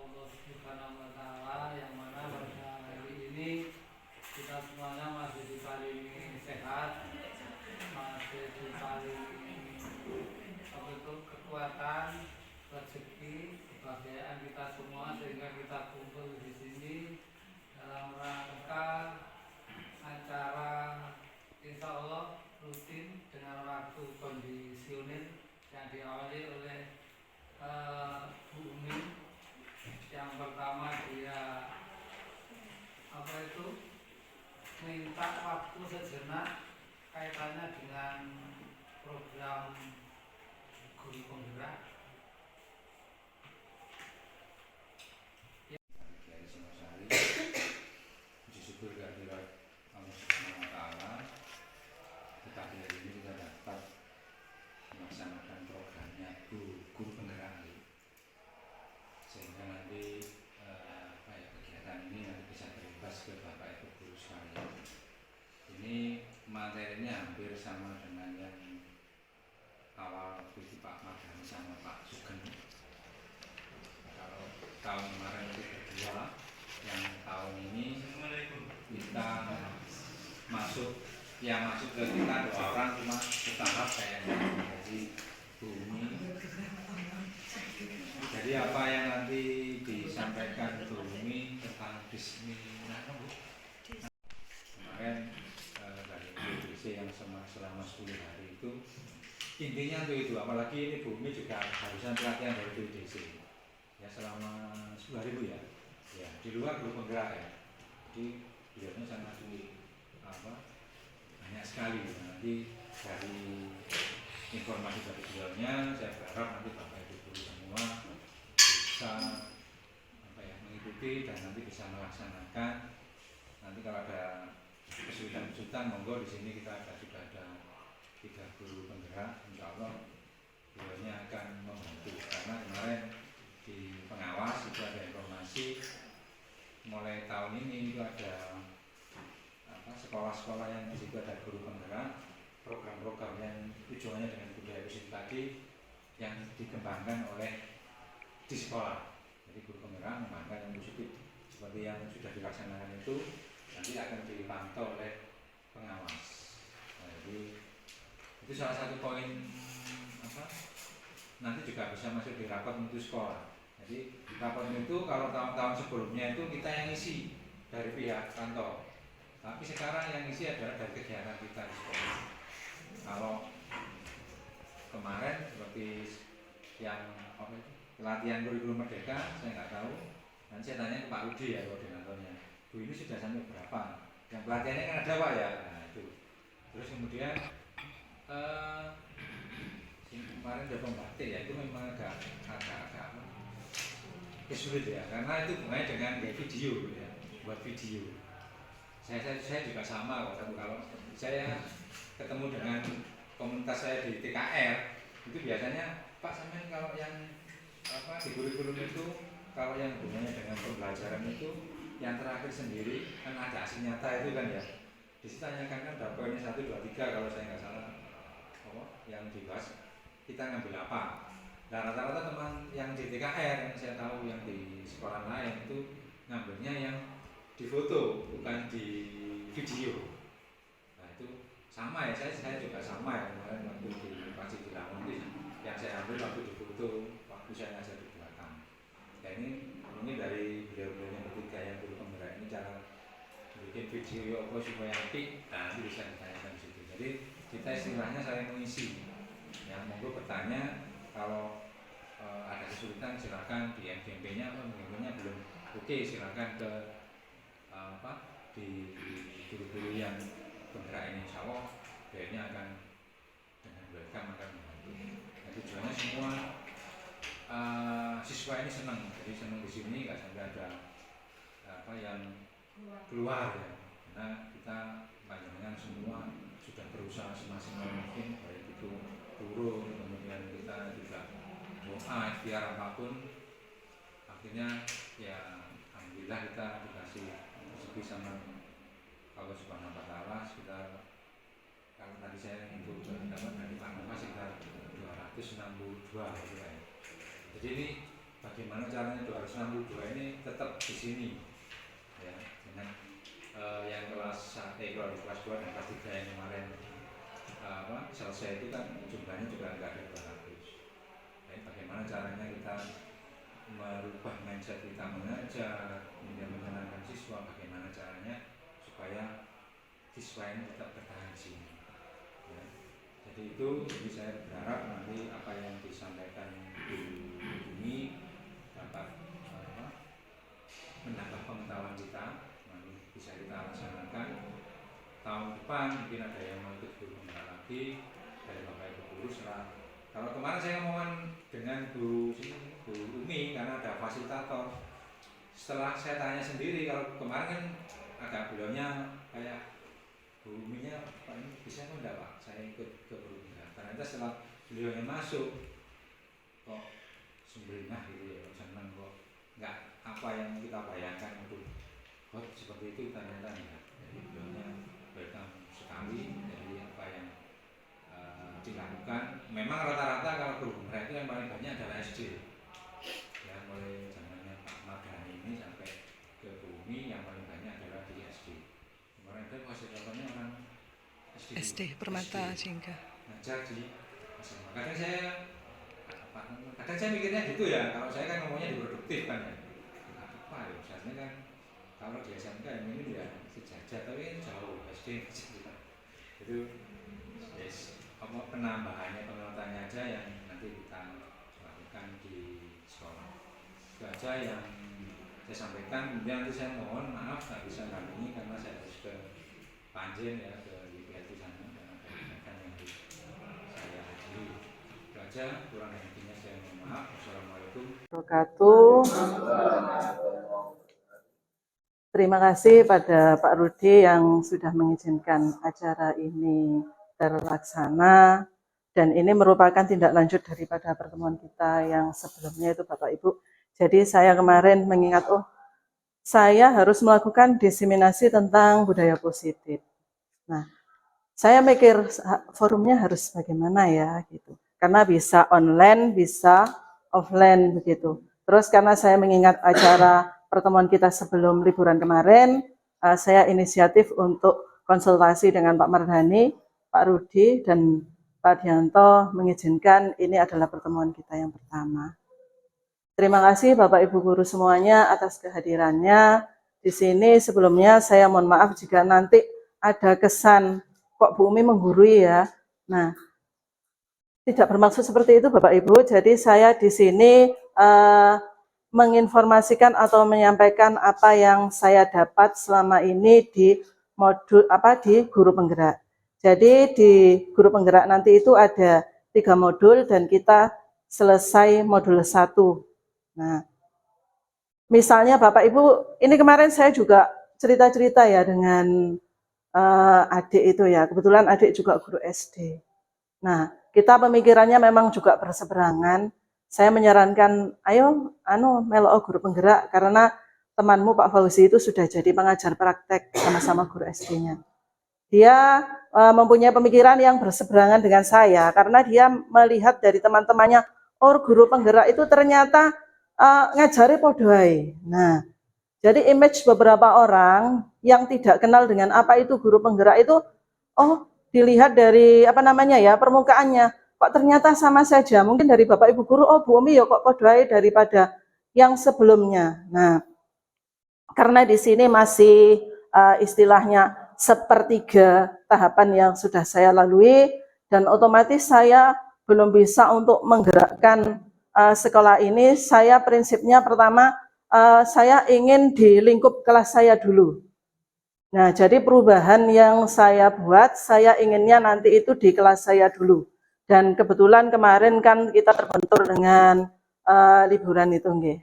Allah Subhanahu wa Ta'ala, yang mana pada hari ini kita semuanya masih diparingi sehat, masih diparingi kekuatan, rezeki, kebahagiaan kita semua, sehingga kita kumpul di sini dalam rangka acara insya Allah rutin dengan waktu kondisional yang diawali oleh Bu Umi. Yang pertama dia minta waktu sejenak kaitannya dengan program guru penggerak. Puji syukur kehadirat Allah Subhanahu wa Ta'ala, kita hari ini kita dapat melaksanakan programnya guru penggerak, sehingga nanti kegiatan ini nanti bisa berimbas ke Bapak Ibu guru sekalian. Ini materinya hampir sama dengan yang awal waktu Pak Mardhani sama Pak Sugeng. Kalau tahun kemarin itu berdua, yang tahun ini kita masuk ke kita 2 orang cuma bertahap kayaknya. Jadi Bumi, jadi apa yang nanti disampaikan Bumi tentang Bismillah kemarin dari BDC yang selama 10 hari itu intinya itu, apalagi ini Bumi juga harusan pelatihan dari BDC ya selama 10 hari Bu ya, di luar guru penggerak ya. Jadi beliaunya sangat banyak sekali. Nanti dari informasi dari beliaunya, saya berharap nanti Bapak Ibu guru semua bisa mengikuti dan nanti bisa melaksanakan. Nanti kalau ada kesulitan monggo di sini kita sudah ada 3 guru penggerak, insya Allah beliaunya akan membantu. Karena kemarin di pengawas itu ada informasi mulai tahun ini itu ada sekolah-sekolah yang di situ ada guru penggerak, program-program yang tujuannya dengan budaya positif tadi yang dikembangkan oleh di sekolah. Jadi guru penggerak mengembangkan yang positif seperti yang sudah dilaksanakan itu nanti akan dipantau oleh pengawas. Nah, jadi itu salah satu poin nanti juga bisa masuk di rapat mutu sekolah. Jadi rapat itu kalau tahun-tahun sebelumnya itu kita yang isi dari pihak kantor, tapi sekarang yang isi adalah dari kegiatan kita di sekolah. Kalau kemarin seperti yang pelatihan kurikulum merdeka, saya nggak tahu. Nanti saya tanya ke Pak Rudi ya koordinatornya. Bu, ini sudah sampai berapa? Yang pelatihannya kan ada Pak ya. Nah itu. Terus kemudian kemarin ada pembatik ya, itu memang agak sulit ya, karena itu hubungannya dengan video ya, buat video. Saya juga sama kalau saya ketemu dengan komunitas saya di TKR itu biasanya Pak sampean kalau yang di kurikulum itu kalau yang hubungannya dengan pembelajaran itu yang terakhir sendiri kan ada aksi nyata itu kan ya. Ditanyakan kan ada poinnya 1, 2, 3 kalau saya nggak salah yang dibahas kita ngambil apa. Nah rata-rata teman yang di TKR yang saya tahu yang di sekolah lain itu ngambilnya yang di foto bukan di video. Nah itu sama ya, saya juga sama ya kemarin waktu di Masjid Lamun yang saya ambil waktu di foto waktu saya ngajar di belakang. Ya ini dari beliau-beliau yang ketiga yang guru penggerak ini cara bikin video apa supaya apik, nah itu bisa ditanyakan di situ. Jadi kita istilahnya saling mengisi. Ya monggo bertanya. Kalau ada kesulitan silakan di MGMP-nya, MGMP-nya belum oke silakan ke di guru-guru yang penggerak ini, insya Allah beliaunya akan dengan welcome akan membantu. Nah, tujuannya semua siswa ini senang, jadi senang di sini nggak sampai ada yang keluar ya. Karena kita panjenengan semua sudah berusaha semaksimal mungkin, baik itu guru, kemudian kita juga doa ikhtiar apapun, akhirnya ya alhamdulillah kita dikasih rezeki sama Allah Subhanahu wa Ta'ala sekitar, kalau tadi saya itu dapat dari Pak Mas sekitar 262 gitu ya. Jadi ini bagaimana caranya 262 ini tetap di sini ya, dengan yang kelas 1, kalau di kelas 2 dan kelas 3 yang kemarin selesai itu kan jumlahnya juga enggak ada 200. Jadi bagaimana caranya kita merubah mindset kita mengajar, kemudian menyenangkan siswa, bagaimana caranya supaya siswa ini tetap bertahan di sini ya. Jadi saya berharap nanti apa yang disampaikan di ini dapat menambah pengetahuan kita, nanti bisa kita laksanakan. Tahun depan mungkin ada yang mau ikut guru penggerak lagi dari Bapak Ibu guru setelah. Kalau kemarin saya ngomong dengan Bu Umi karena ada fasilitator. Setelah saya tanya sendiri, kalau kemarin kan agak beliaunya kayak Bu Uminya, Pak ini bisa enggak Pak saya ikut ke guru penggerak. Ternyata setelah beliaunya masuk kok sumringah gitu ya, senang kok, nggak apa yang kita bayangkan itu. Oh seperti itu ternyata enggak. Jadi beliaunya welcome sekali dari apa yang dilakukan. Memang rata-rata kalau guru penggerak itu yang paling banyak adalah SD ya, mulai zamannya Pak Mardhani ini sampai ke Bumi yang paling banyak adalah di SD. Kemarin itu fasilitatornya orang SD Permata Jingga ngajar di SMA. Kadang saya mikirnya gitu ya, kalau saya kan ngomongnya di produktif kan ya, apa ya, misalnya kan kalau di SMK yang ini ya sejajar, tapi jauh SD itu yes, apa penambahannya penguatannya aja yang nanti kita lakukan di sekolah. Itu aja yang saya sampaikan. Kemudian nanti saya mohon maaf nggak bisa dampingi karena saya harus ke Panjen ya, ke IPLT sana karena ada kegiatan yang harus saya hadiri. Itu aja, kurang lebihnya saya mohon maaf. Wassalamualaikum wabarakatuh. Terima kasih pada Pak Rudi yang sudah mengizinkan acara ini terlaksana, dan ini merupakan tindak lanjut daripada pertemuan kita yang sebelumnya itu Bapak Ibu. Jadi saya kemarin mengingat, saya harus melakukan diseminasi tentang budaya positif. Nah, saya mikir forumnya harus bagaimana ya gitu. Karena bisa online, bisa offline begitu. Terus karena saya mengingat acara pertemuan kita sebelum liburan kemarin, saya inisiatif untuk konsultasi dengan Pak Mardhani, Pak Rudi, dan Pak Dianto mengizinkan ini adalah pertemuan kita yang pertama. Terima kasih Bapak Ibu guru semuanya atas kehadirannya di sini. Sebelumnya saya mohon maaf jika nanti ada kesan kok Bu Umi menggurui ya. Nah, tidak bermaksud seperti itu Bapak Ibu. Jadi saya di sini menginformasikan atau menyampaikan apa yang saya dapat selama ini di modul di guru penggerak. Jadi di guru penggerak nanti itu ada 3 modul dan kita selesai modul 1. Nah, misalnya Bapak Ibu, ini kemarin saya juga cerita-cerita ya dengan adik itu ya. Kebetulan adik juga guru SD. Nah, kita pemikirannya memang juga berseberangan. Saya menyarankan, ayo melo guru penggerak karena temanmu Pak Fauzi itu sudah jadi pengajar praktek sama-sama guru SD-nya. Dia mempunyai pemikiran yang berseberangan dengan saya karena dia melihat dari teman-temannya, guru penggerak itu ternyata ngajari podoai. Nah, jadi image beberapa orang yang tidak kenal dengan apa itu guru penggerak itu, dilihat dari permukaannya, kok ternyata sama saja. Mungkin dari Bapak Ibu guru, Bu Umi ya kok podoai daripada yang sebelumnya. Nah, karena di sini masih istilahnya sepertiga tahapan yang sudah saya lalui, dan otomatis saya belum bisa untuk menggerakkan sekolah ini. Saya prinsipnya pertama, saya ingin di lingkup kelas saya dulu. Nah, jadi perubahan yang saya buat, saya inginnya nanti itu di kelas saya dulu. Dan kebetulan kemarin kan kita terbentur dengan liburan itu, nggih.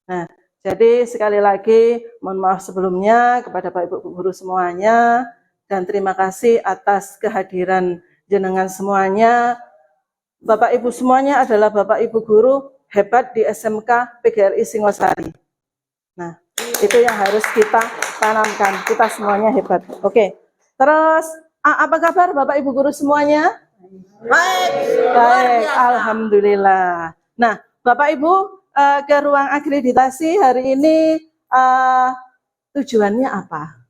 Nah, jadi sekali lagi mohon maaf sebelumnya kepada Bapak Ibu guru semuanya, dan terima kasih atas kehadiran jenengan semuanya. Bapak Ibu semuanya adalah Bapak Ibu guru hebat di SMK PGRI Singosari. Nah, itu yang harus kita tanamkan, kita semuanya hebat. Oke. Terus apa kabar Bapak Ibu guru semuanya? Baik, alhamdulillah. Nah, Bapak Ibu, ke ruang akreditasi hari ini tujuannya apa?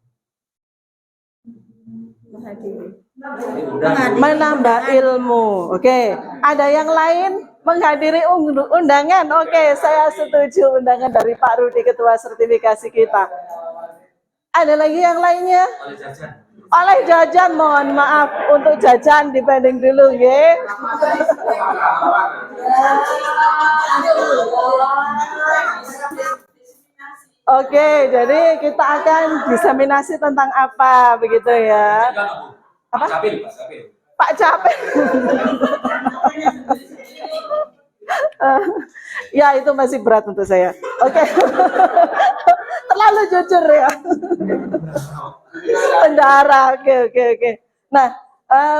Menambah ilmu. Oke. Ada yang lain menghadiri undangan? Oke, saya setuju undangan dari Pak Rudi, ketua sertifikasi kita. Ada lagi yang lainnya? Oleh jajan, mohon maaf untuk jajan dipending dulu ya. Oke, jadi kita akan diseminasi tentang apa begitu ya? Apa? Pak Capil. Ya itu masih berat untuk saya. Oke. Terlalu jujur ya. Bendara. Oke. Nah,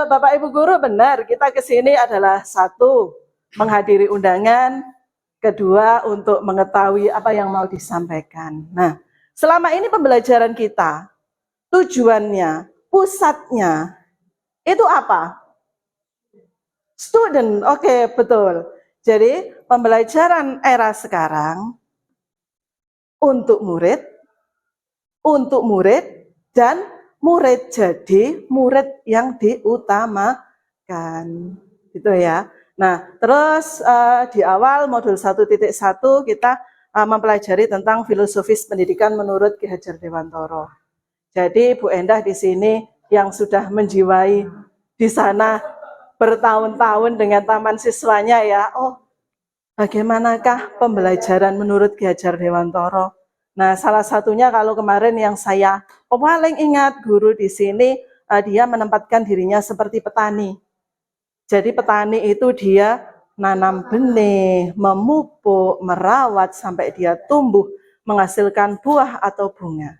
Bapak Ibu guru benar, kita ke sini adalah satu, menghadiri undangan, kedua untuk mengetahui apa yang mau disampaikan. Nah, selama ini pembelajaran kita, tujuannya, pusatnya, itu apa? Student, oke, betul. Jadi pembelajaran era sekarang untuk murid, dan murid. Jadi murid yang diutamakan, gitu ya. Nah, terus di awal modul 1.1 kita mempelajari tentang filosofis pendidikan menurut Ki Hajar Dewantara. Jadi Bu Endah di sini yang sudah menjiwai di sana bertahun-tahun dengan taman siswanya ya. Oh, bagaimanakah pembelajaran menurut Ki Hajar Dewantara? Nah, salah satunya kalau kemarin yang saya paling ingat guru di sini, dia menempatkan dirinya seperti petani. Jadi petani itu dia nanam benih, memupuk, merawat sampai dia tumbuh, menghasilkan buah atau bunga.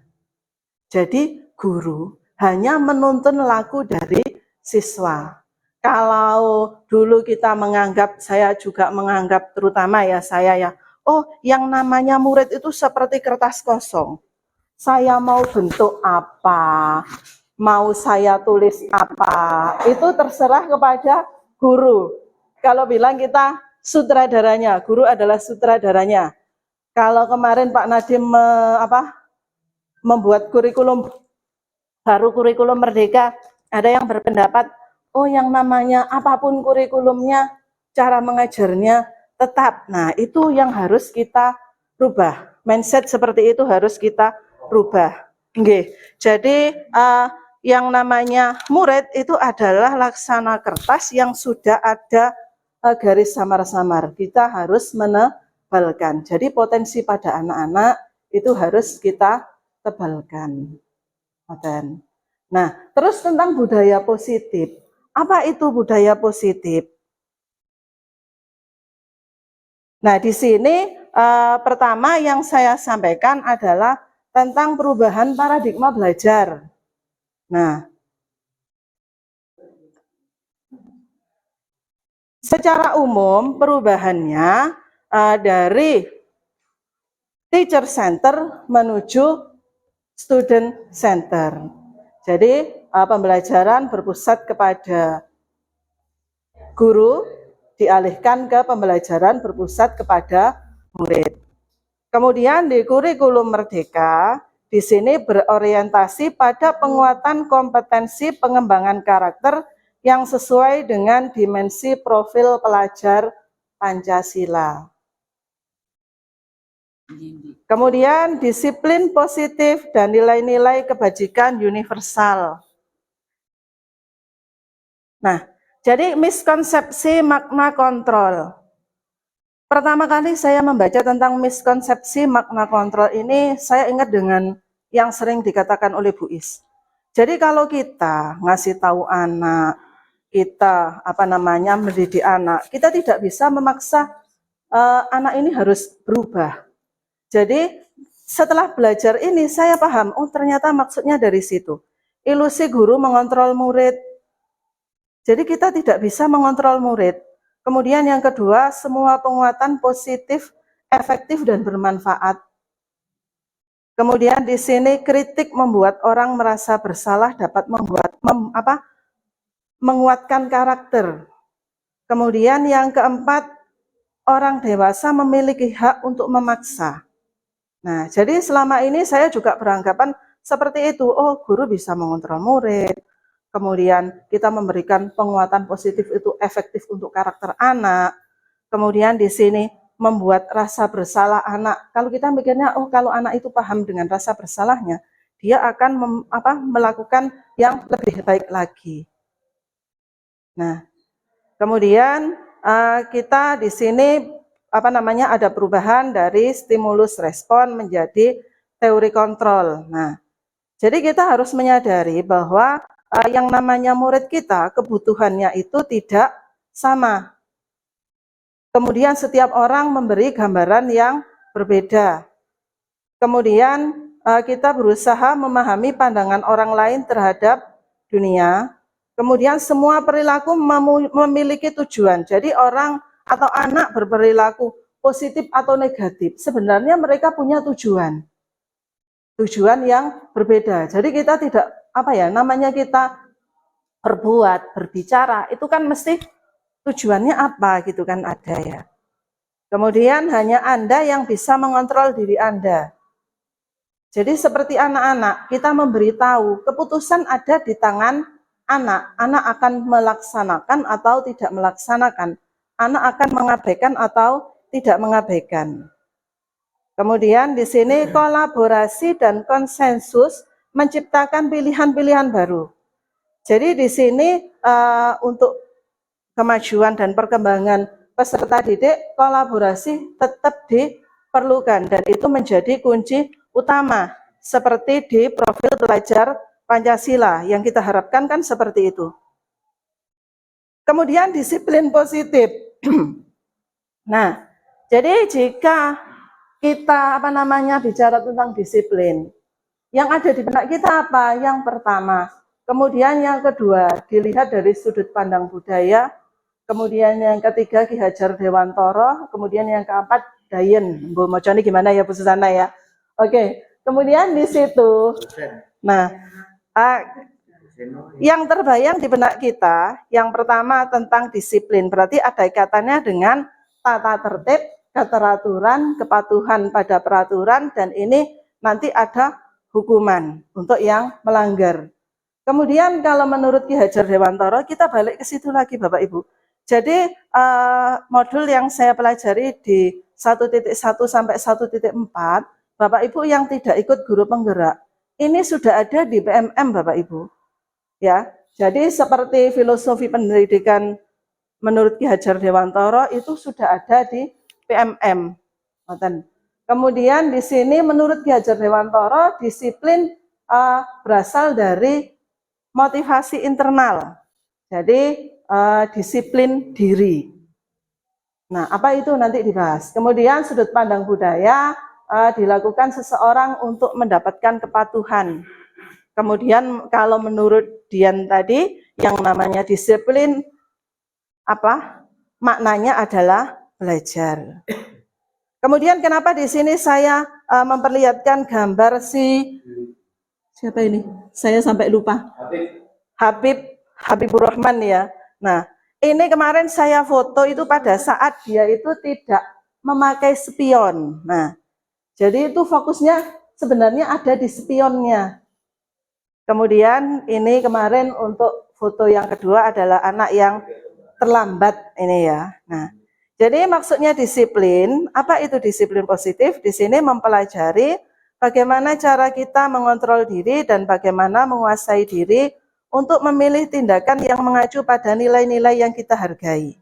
Jadi guru hanya menuntun laku dari siswa. Kalau dulu kita menganggap, saya juga menganggap terutama ya saya ya, oh yang namanya murid itu seperti kertas kosong. Saya mau bentuk apa, mau saya tulis apa, itu terserah kepada guru. Kalau bilang kita sutradaranya, guru adalah sutradaranya. Kalau kemarin Pak Nadiem membuat kurikulum baru, kurikulum merdeka, ada yang berpendapat, oh yang namanya apapun kurikulumnya, cara mengajarnya tetap. Nah itu yang harus kita rubah. Mindset seperti itu harus kita rubah. Oke. Jadi yang namanya murid itu adalah laksana kertas yang sudah ada garis samar-samar. Kita harus menebalkan. Jadi potensi pada anak-anak itu harus kita tebalkan. Nah, terus tentang budaya positif. Apa itu budaya positif? Nah, di sini pertama yang saya sampaikan adalah tentang perubahan paradigma belajar. Nah, secara umum perubahannya dari teacher center menuju student center. Jadi pembelajaran berpusat kepada guru dialihkan ke pembelajaran berpusat kepada murid. Kemudian di kurikulum merdeka, di sini berorientasi pada penguatan kompetensi pengembangan karakter yang sesuai dengan dimensi profil pelajar Pancasila. Kemudian disiplin positif dan nilai-nilai kebajikan universal. Nah, jadi miskonsepsi makna kontrol. Pertama kali saya membaca tentang miskonsepsi makna kontrol ini, saya ingat dengan yang sering dikatakan oleh Bu Is. Jadi kalau kita ngasih tahu anak, kita mendidik anak, kita tidak bisa memaksa anak ini harus berubah. Jadi setelah belajar ini saya paham, oh ternyata maksudnya dari situ. Ilusi guru mengontrol murid. Jadi kita tidak bisa mengontrol murid. Kemudian yang kedua, semua penguatan positif, efektif dan bermanfaat. Kemudian di sini kritik membuat orang merasa bersalah, dapat menguatkan karakter. Kemudian yang keempat, orang dewasa memiliki hak untuk memaksa. Nah, jadi selama ini saya juga beranggapan seperti itu. Oh, guru bisa mengontrol murid. Kemudian kita memberikan penguatan positif itu efektif untuk karakter anak. Kemudian di sini membuat rasa bersalah anak. Kalau kita mikirnya, oh kalau anak itu paham dengan rasa bersalahnya, dia akan melakukan yang lebih baik lagi. Nah, kemudian kita di sini ada perubahan dari stimulus respon menjadi teori kontrol. Nah, jadi kita harus menyadari bahwa yang namanya murid kita kebutuhannya itu tidak sama. Kemudian setiap orang memberi gambaran yang berbeda. Kemudian kita berusaha memahami pandangan orang lain terhadap dunia. Kemudian semua perilaku memiliki tujuan. Jadi orang atau anak berperilaku positif atau negatif, sebenarnya mereka punya tujuan. Tujuan yang berbeda. Jadi kita tidak namanya kita berbuat, berbicara, itu kan mesti tujuannya apa gitu kan ada ya. Kemudian hanya Anda yang bisa mengontrol diri Anda. Jadi seperti anak-anak, kita memberitahu keputusan ada di tangan anak. Anak akan melaksanakan atau tidak melaksanakan. Anak akan mengabaikan atau tidak mengabaikan. Kemudian di sini kolaborasi dan konsensus menciptakan pilihan-pilihan baru. Jadi di sini untuk kemajuan dan perkembangan peserta didik, kolaborasi tetap diperlukan dan itu menjadi kunci utama seperti di profil pelajar Pancasila yang kita harapkan kan seperti itu. Kemudian disiplin positif. Nah, jadi jika kita bicara tentang disiplin, yang ada di benak kita apa? Yang pertama. Kemudian yang kedua, dilihat dari sudut pandang budaya. Kemudian yang ketiga, Ki Hajar Dewantara. Kemudian yang keempat, Dayen. Bu Moconi gimana ya Bu Susana ya? Oke, kemudian di situ. Nah, yang terbayang di benak kita, yang pertama tentang disiplin. Berarti ada kaitannya dengan tata tertib, keteraturan, kepatuhan pada peraturan, dan ini nanti ada hukuman untuk yang melanggar. Kemudian kalau menurut Ki Hajar Dewantara, kita balik ke situ lagi Bapak Ibu. Jadi modul yang saya pelajari di 1.1 sampai 1.4, Bapak Ibu yang tidak ikut guru penggerak, ini sudah ada di PMM Bapak Ibu. Ya, jadi seperti filosofi pendidikan menurut Ki Hajar Dewantara itu sudah ada di PMM. Kemudian di sini menurut Ki Hajar Dewantara disiplin berasal dari motivasi internal. Jadi disiplin diri. Nah, apa itu nanti dibahas. Kemudian sudut pandang budaya dilakukan seseorang untuk mendapatkan kepatuhan. Kemudian kalau menurut Dian tadi yang namanya disiplin maknanya adalah belajar. Kemudian kenapa di sini saya memperlihatkan gambar siapa ini? Saya sampai lupa. Habibur Rahman ya. Nah, ini kemarin saya foto itu pada saat dia itu tidak memakai spion. Nah, jadi itu fokusnya sebenarnya ada di spionnya. Kemudian ini kemarin untuk foto yang kedua adalah anak yang terlambat ini ya. Nah, jadi maksudnya disiplin, apa itu disiplin positif? Di sini mempelajari bagaimana cara kita mengontrol diri dan bagaimana menguasai diri untuk memilih tindakan yang mengacu pada nilai-nilai yang kita hargai.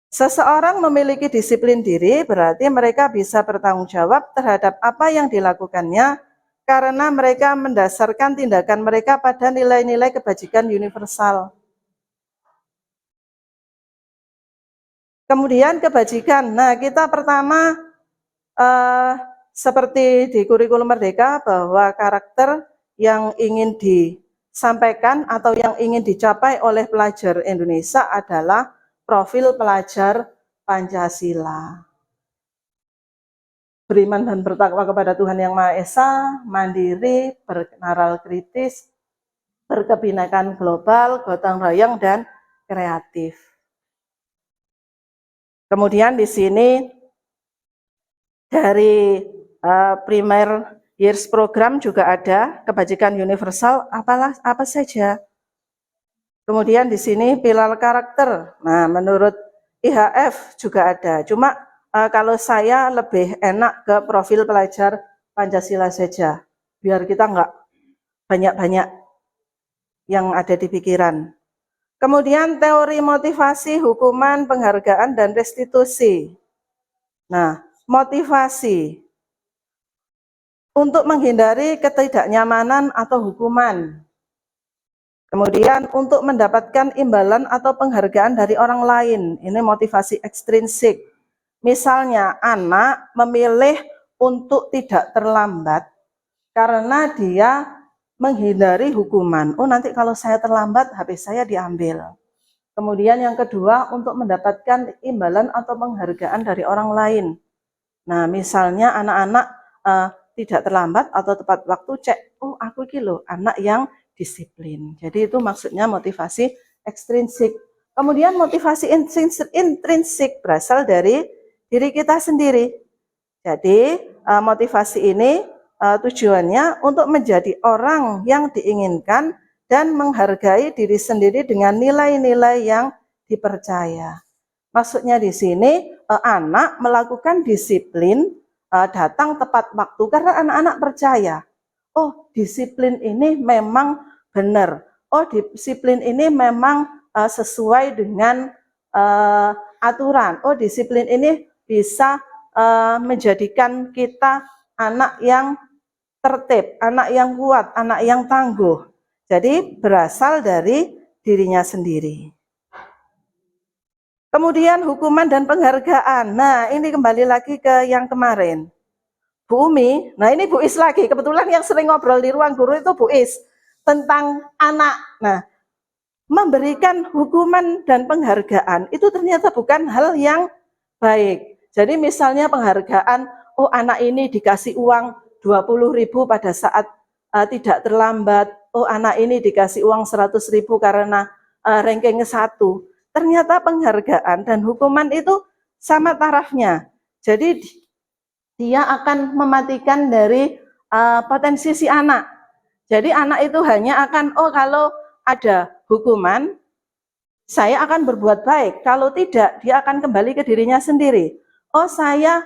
Seseorang memiliki disiplin diri berarti mereka bisa bertanggung jawab terhadap apa yang dilakukannya karena mereka mendasarkan tindakan mereka pada nilai-nilai kebajikan universal. Kemudian kebajikan. Nah, kita pertama seperti di kurikulum Merdeka bahwa karakter yang ingin disampaikan atau yang ingin dicapai oleh pelajar Indonesia adalah profil pelajar Pancasila. Beriman dan bertakwa kepada Tuhan Yang Maha Esa, mandiri, bernaral kritis, berkebinekaan global, gotong royong, dan kreatif. Kemudian di sini dari primer years program juga ada kebajikan universal apa saja. Kemudian di sini pilar karakter. Nah, menurut IHF juga ada. Cuma kalau saya lebih enak ke profil pelajar Pancasila saja, biar kita nggak banyak-banyak yang ada di pikiran. Kemudian teori motivasi, hukuman, penghargaan, dan restitusi. Nah, motivasi untuk menghindari ketidaknyamanan atau hukuman. Kemudian untuk mendapatkan imbalan atau penghargaan dari orang lain, ini motivasi ekstrinsik. Misalnya anak memilih untuk tidak terlambat karena dia menghindari hukuman. Oh, nanti kalau saya terlambat HP saya diambil. Kemudian yang kedua untuk mendapatkan imbalan atau penghargaan dari orang lain. Nah, misalnya anak-anak tidak terlambat atau tepat waktu cek, oh aku iki loh anak yang disiplin. Jadi itu maksudnya motivasi ekstrinsik. Kemudian motivasi intrinsik berasal dari diri kita sendiri. Jadi motivasi ini tujuannya untuk menjadi orang yang diinginkan dan menghargai diri sendiri dengan nilai-nilai yang dipercaya. Maksudnya di sini anak melakukan disiplin datang tepat waktu karena anak-anak percaya. Oh, disiplin ini memang benar. Oh, disiplin ini memang sesuai dengan aturan. Oh, disiplin ini bisa menjadikan kita anak yang tertib, anak yang kuat, anak yang tangguh. Jadi berasal dari dirinya sendiri. Kemudian hukuman dan penghargaan. Nah, ini kembali lagi ke yang kemarin. Bu Umi, nah ini Bu Is lagi, kebetulan yang sering ngobrol di ruang guru itu Bu Is, tentang anak. Nah, memberikan hukuman dan penghargaan itu ternyata bukan hal yang baik. Jadi misalnya penghargaan, oh anak ini dikasih uang 20.000 pada saat tidak terlambat, oh anak ini dikasih uang 100.000 karena ranking 1. Ternyata penghargaan dan hukuman itu sama tarafnya. Jadi dia akan mematikan dari potensi si anak. Jadi anak itu hanya akan, oh kalau ada hukuman, saya akan berbuat baik. Kalau tidak, dia akan kembali ke dirinya sendiri. Oh saya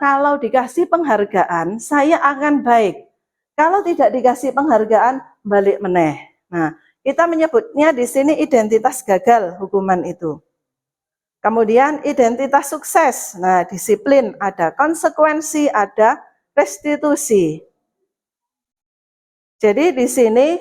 kalau dikasih penghargaan, saya akan baik. Kalau tidak dikasih penghargaan, balik meneh. Nah, kita menyebutnya di sini identitas gagal hukuman itu. Kemudian identitas sukses. Nah, disiplin, ada konsekuensi, ada restitusi. Jadi di sini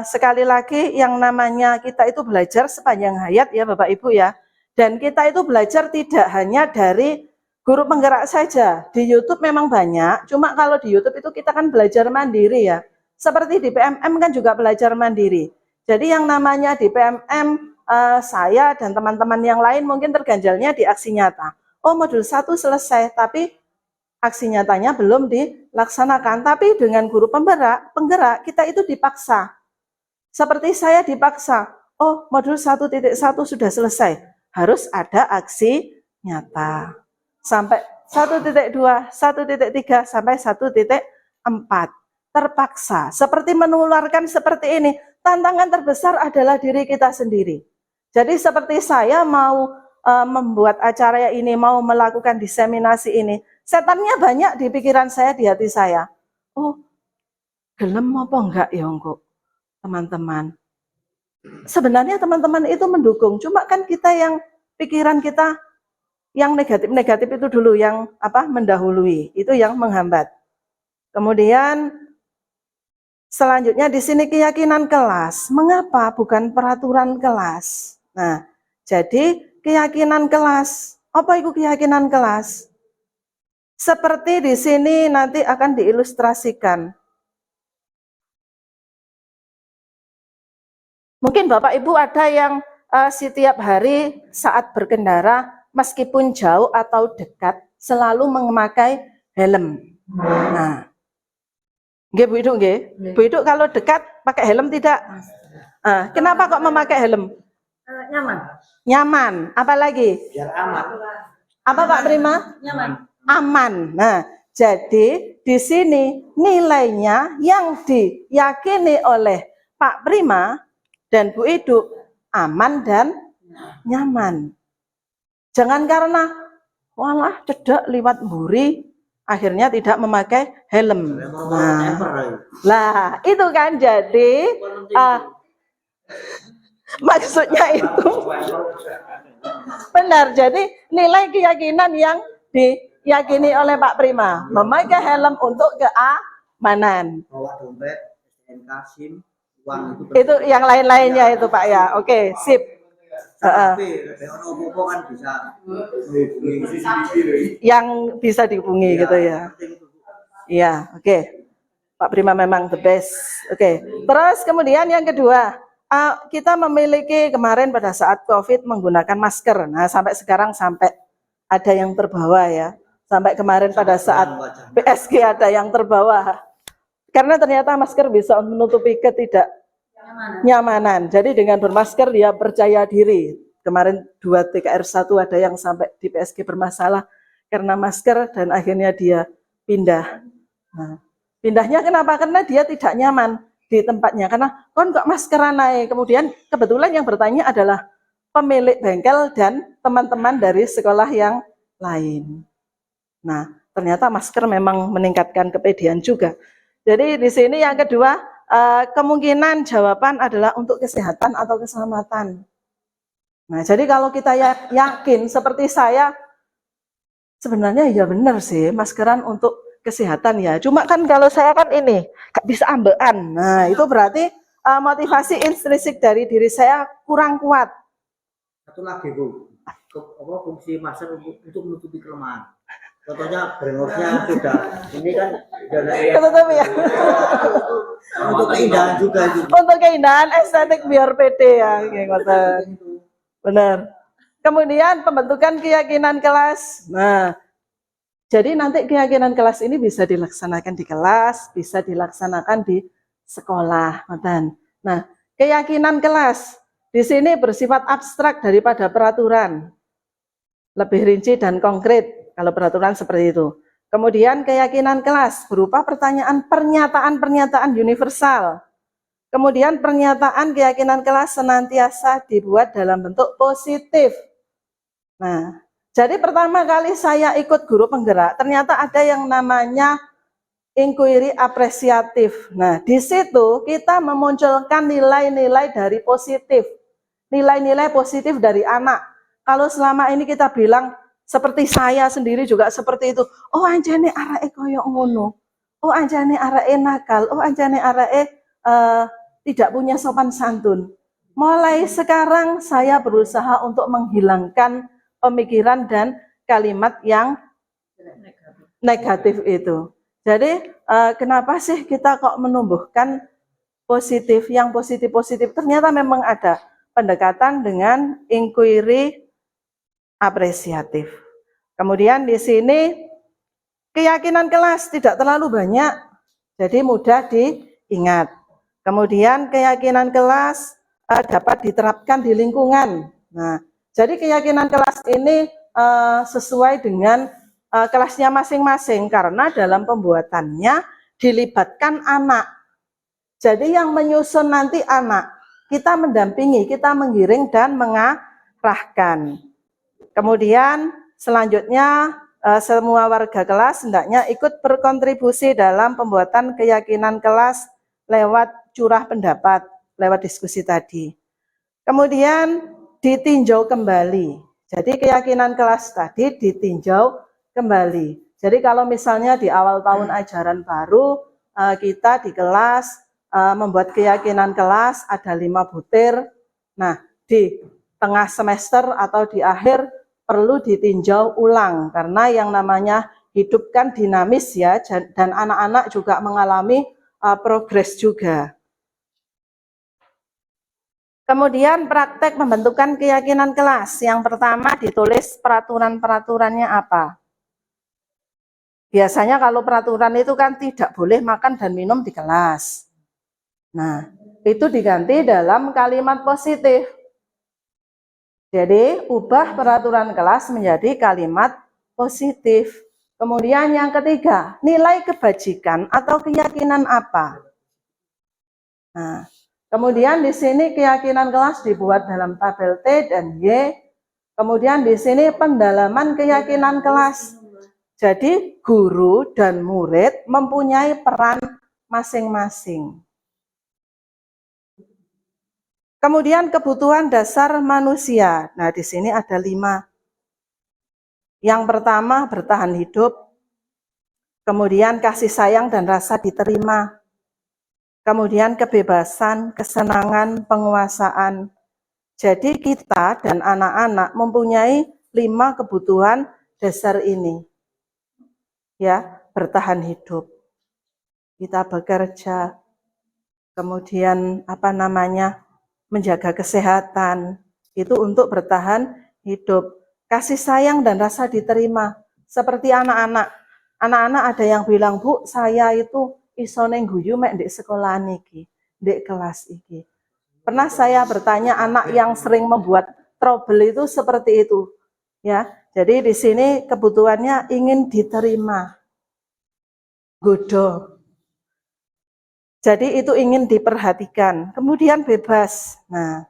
sekali lagi yang namanya kita itu belajar sepanjang hayat ya Bapak Ibu ya. Dan kita itu belajar tidak hanya dari guru penggerak saja. Di YouTube memang banyak, cuma kalau di YouTube itu kita kan belajar mandiri ya. Seperti di PMM kan juga belajar mandiri. Jadi yang namanya di PMM saya dan teman-teman yang lain mungkin terganjalnya di aksi nyata. Oh, modul 1 selesai, tapi aksi nyatanya belum dilaksanakan. Tapi dengan guru penggerak kita itu dipaksa. Seperti saya dipaksa, oh modul 1.1 sudah selesai, harus ada aksi nyata. Sampai 1.2, 1.3, sampai 1.4. Terpaksa, seperti menularkan seperti ini. Tantangan terbesar adalah diri kita sendiri. Jadi seperti saya mau membuat acara ini, mau melakukan diseminasi ini, setannya banyak di pikiran saya, di hati saya. Oh, gelem apa enggak ya engko, teman-teman? Sebenarnya teman-teman itu mendukung, cuma kan kita yang pikiran kita yang negatif-negatif itu dulu yang mendahului, itu yang menghambat. Kemudian selanjutnya di sini keyakinan kelas. Mengapa bukan peraturan kelas? Nah, jadi keyakinan kelas. Apa itu keyakinan kelas? Seperti di sini nanti akan diilustrasikan. Mungkin Bapak Ibu ada yang setiap hari saat berkendara, meskipun jauh atau dekat, selalu memakai helm. Nah, nggih Bu Iduk, Bu Iduk kalau dekat pakai helm tidak? Kenapa kok memakai helm? Nyaman. Nyaman. Apa lagi? Biar aman. Apa Pak Prima? Nyaman. Aman. Nah, jadi di sini nilainya yang diyakini oleh Pak Prima dan Bu Idu aman dan nyaman. Jangan karena walah cedak liwat mburi akhirnya tidak memakai helm. Nah, itu kan jadi maksudnya itu benar. Jadi nilai keyakinan yang diyakini oleh Pak Prima memakai helm untuk keamanan. Bawa dompet, STNK, SIM, uang Itu yang lain-lainnya itu Pak ya. Oke, sip. kan bisa Yang bisa dihubungi gitu ya. Iya, oke. Pak Prima memang the best. Oke. Terus kemudian yang kedua, kita memiliki kemarin pada saat COVID menggunakan masker. Nah, sampai sekarang sampai ada yang terbawa ya. Sampai kemarin pada saat PSG ada yang terbawa. Karena ternyata masker bisa menutupi ketidaknyamanan. Jadi dengan bermasker dia percaya diri. Kemarin 2 TKR1 ada yang sampai di PSG bermasalah karena masker dan akhirnya dia pindah. Nah, pindahnya kenapa? Karena dia tidak nyaman di tempatnya. Karena kon kok maskeran naik. Kemudian kebetulan yang bertanya adalah pemilik bengkel dan teman-teman dari sekolah yang lain. Nah, ternyata masker memang meningkatkan kepedean juga. Jadi di sini yang kedua, kemungkinan jawaban adalah untuk kesehatan atau keselamatan. Nah, jadi kalau kita yakin seperti saya, sebenarnya ya benar sih, maskeran untuk kesehatan ya. Cuma kan kalau saya kan ini, gak bisa ambekan. Nah, itu berarti motivasi intrinsik dari diri saya kurang kuat. Satu lagi Bu, fungsi masker untuk menutupi kelemahan. Contohnya brengosnya sudah, ini kan Ketutup ya. untuk keindahan juga itu. Untuk keindahan estetik biar pede ya, kayak benar. Kemudian pembentukan keyakinan kelas. Nah, jadi nanti keyakinan kelas ini bisa dilaksanakan di kelas, bisa dilaksanakan di sekolah. Nah, keyakinan kelas di sini bersifat abstrak daripada peraturan. Lebih rinci dan konkret kalau peraturan seperti itu. Kemudian keyakinan kelas berupa pernyataan-pernyataan universal. Kemudian pernyataan keyakinan kelas senantiasa dibuat dalam bentuk positif. Nah, jadi pertama kali saya ikut guru penggerak, ternyata ada yang namanya inquiry apresiatif. Nah, di situ kita memunculkan nilai-nilai dari positif. Nilai-nilai positif dari anak. Kalau selama ini kita bilang, seperti saya sendiri juga seperti itu. Oh, anjane areke koyo ngono. Oh, anjane areke nakal. Oh, anjane areke tidak punya sopan santun. Mulai sekarang saya berusaha untuk menghilangkan pemikiran dan kalimat yang negatif itu. Jadi kenapa sih kita kok menumbuhkan positif? Yang positif-positif ternyata memang ada pendekatan dengan inquiry apresiatif. Kemudian di sini keyakinan kelas tidak terlalu banyak, jadi mudah diingat. Kemudian keyakinan kelas dapat diterapkan di lingkungan. Nah, jadi keyakinan kelas ini sesuai dengan kelasnya masing-masing karena dalam pembuatannya dilibatkan anak. Jadi yang menyusun nanti anak, kita mendampingi, kita menggiring dan mengarahkan. Kemudian selanjutnya semua warga kelas hendaknya ikut berkontribusi dalam pembuatan keyakinan kelas lewat curah pendapat, lewat diskusi tadi. Kemudian ditinjau kembali. Jadi keyakinan kelas tadi ditinjau kembali. Jadi kalau misalnya di awal tahun ajaran baru kita di kelas membuat keyakinan kelas ada 5 butir. Nah, di tengah semester atau di akhir perlu ditinjau ulang karena yang namanya hidup kan dinamis ya, dan anak-anak juga mengalami progres juga. Kemudian praktek pembentukan keyakinan kelas. Yang pertama ditulis peraturan-peraturannya apa. Biasanya kalau peraturan itu kan tidak boleh makan dan minum di kelas. Nah, itu diganti dalam kalimat positif. Jadi ubah peraturan kelas menjadi kalimat positif. Kemudian yang ketiga, nilai kebajikan atau keyakinan apa? Nah, kemudian di sini keyakinan kelas dibuat dalam tabel T dan Y. Kemudian di sini pendalaman keyakinan kelas. Jadi guru dan murid mempunyai peran masing-masing. Kemudian kebutuhan dasar manusia. Nah, di sini ada 5. Yang pertama, bertahan hidup. Kemudian kasih sayang dan rasa diterima. Kemudian kebebasan, kesenangan, penguasaan. Jadi kita dan anak-anak mempunyai 5 kebutuhan dasar ini. Ya, bertahan hidup. Kita bekerja. Kemudian menjaga kesehatan, itu untuk bertahan hidup. Kasih sayang dan rasa diterima, seperti anak-anak. Anak-anak ada yang bilang, Bu, saya itu iso neng guyu mek ndek sekolah niki, ndek kelas iki. Pernah saya bertanya anak yang sering membuat trouble itu seperti itu, ya. Jadi di sini kebutuhannya ingin diterima, godo. Jadi itu ingin diperhatikan, kemudian bebas. Nah,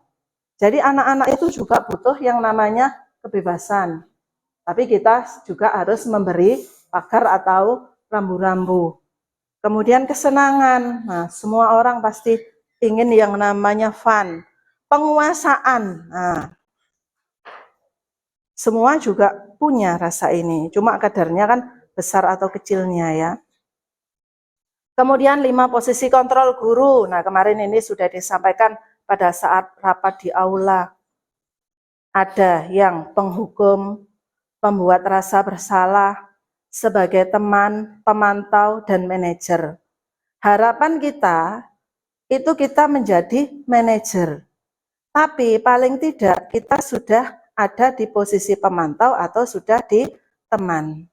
jadi anak-anak itu juga butuh yang namanya kebebasan. Tapi kita juga harus memberi pagar atau rambu-rambu. Kemudian kesenangan. Nah, semua orang pasti ingin yang namanya fun. Penguasaan. Nah, semua juga punya rasa ini. Cuma kadarnya kan besar atau kecilnya ya. Kemudian 5 posisi kontrol guru. Nah, kemarin ini sudah disampaikan pada saat rapat di aula. Ada yang penghukum, pembuat rasa bersalah, sebagai teman, pemantau, dan manajer. Harapan kita, itu kita menjadi manajer. Tapi paling tidak kita sudah ada di posisi pemantau atau sudah di teman.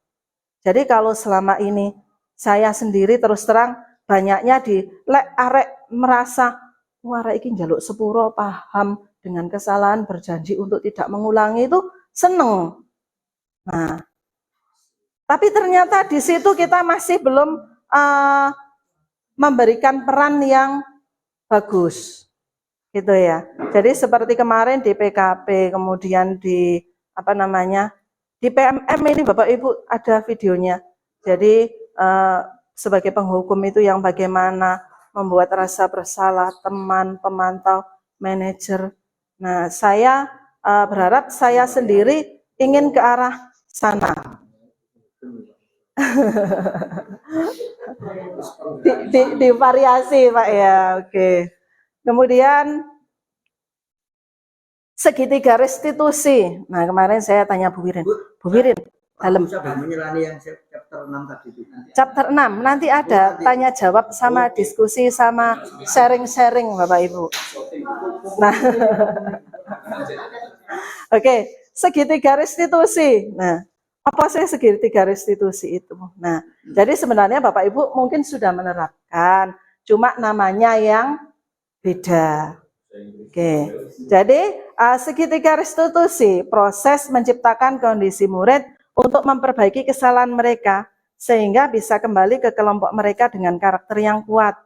Jadi kalau selama ini saya sendiri terus terang banyaknya di arek merasa wah arek iki njaluk sepuro, paham dengan kesalahan, berjanji untuk tidak mengulangi, itu seneng. Nah, tapi ternyata di situ kita masih belum memberikan peran yang bagus, gitu ya. Jadi seperti kemarin di PKP, kemudian di di PMM ini Bapak Ibu ada videonya. Jadi sebagai penghukum itu yang bagaimana membuat rasa bersalah, teman, pemantau, manajer. Nah, saya berharap saya sendiri ingin ke arah sana. di variasi Pak ya, oke. Kemudian segitiga restitusi. Nah, kemarin saya tanya Bu Wirin. Bu Wirin, dalam menyelani yang chapter 6 tadi itu. Chapter 6 nanti ada tanya jawab sama diskusi sama sharing-sharing Bapak Ibu. Nah, oke, segitiga restitusi. Nah, apa sih segitiga restitusi itu? Nah, jadi sebenarnya Bapak Ibu mungkin sudah menerapkan, cuma namanya yang beda. Oke, jadi segitiga restitusi proses menciptakan kondisi murid untuk memperbaiki kesalahan mereka sehingga bisa kembali ke kelompok mereka dengan karakter yang kuat.